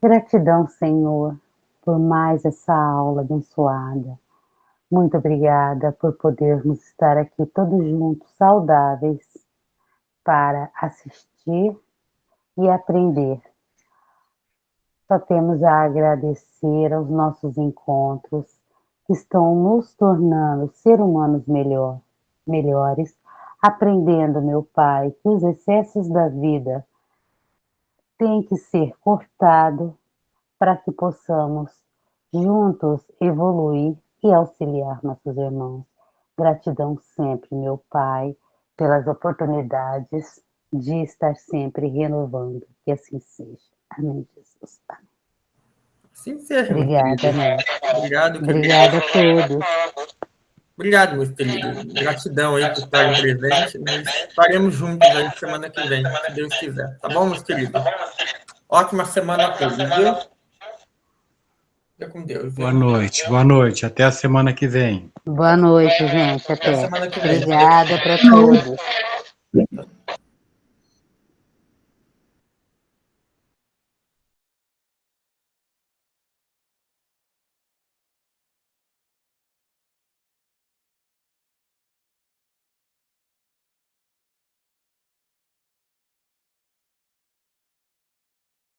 Gratidão, Senhor, por mais essa aula abençoada. Muito obrigada por podermos estar aqui todos juntos, saudáveis, para assistir e aprender. Só temos a agradecer aos nossos encontros, que estão nos tornando seres humanos melhores, aprendendo, meu Pai, que os excessos da vida têm que ser cortados para que possamos juntos evoluir e auxiliar nossos irmãos. Gratidão sempre, meu Pai, pelas oportunidades de estar sempre renovando. Que assim seja. Amém, Jesus. Amém.
Assim seja, meu
Obrigada,
querido.
né?
Obrigado, querido.
Obrigada a todos.
Obrigado, meu querido. Gratidão aí por estarem presentes. Nós estaremos juntos aí semana que vem, se Deus quiser. Tá bom, meus queridos? Ótima semana a todos, viu? Fica com Deus, viu?
Boa noite. Até a semana que vem.
Boa noite, gente.
Até a
Até.
semana que vem.
Obrigada para todos.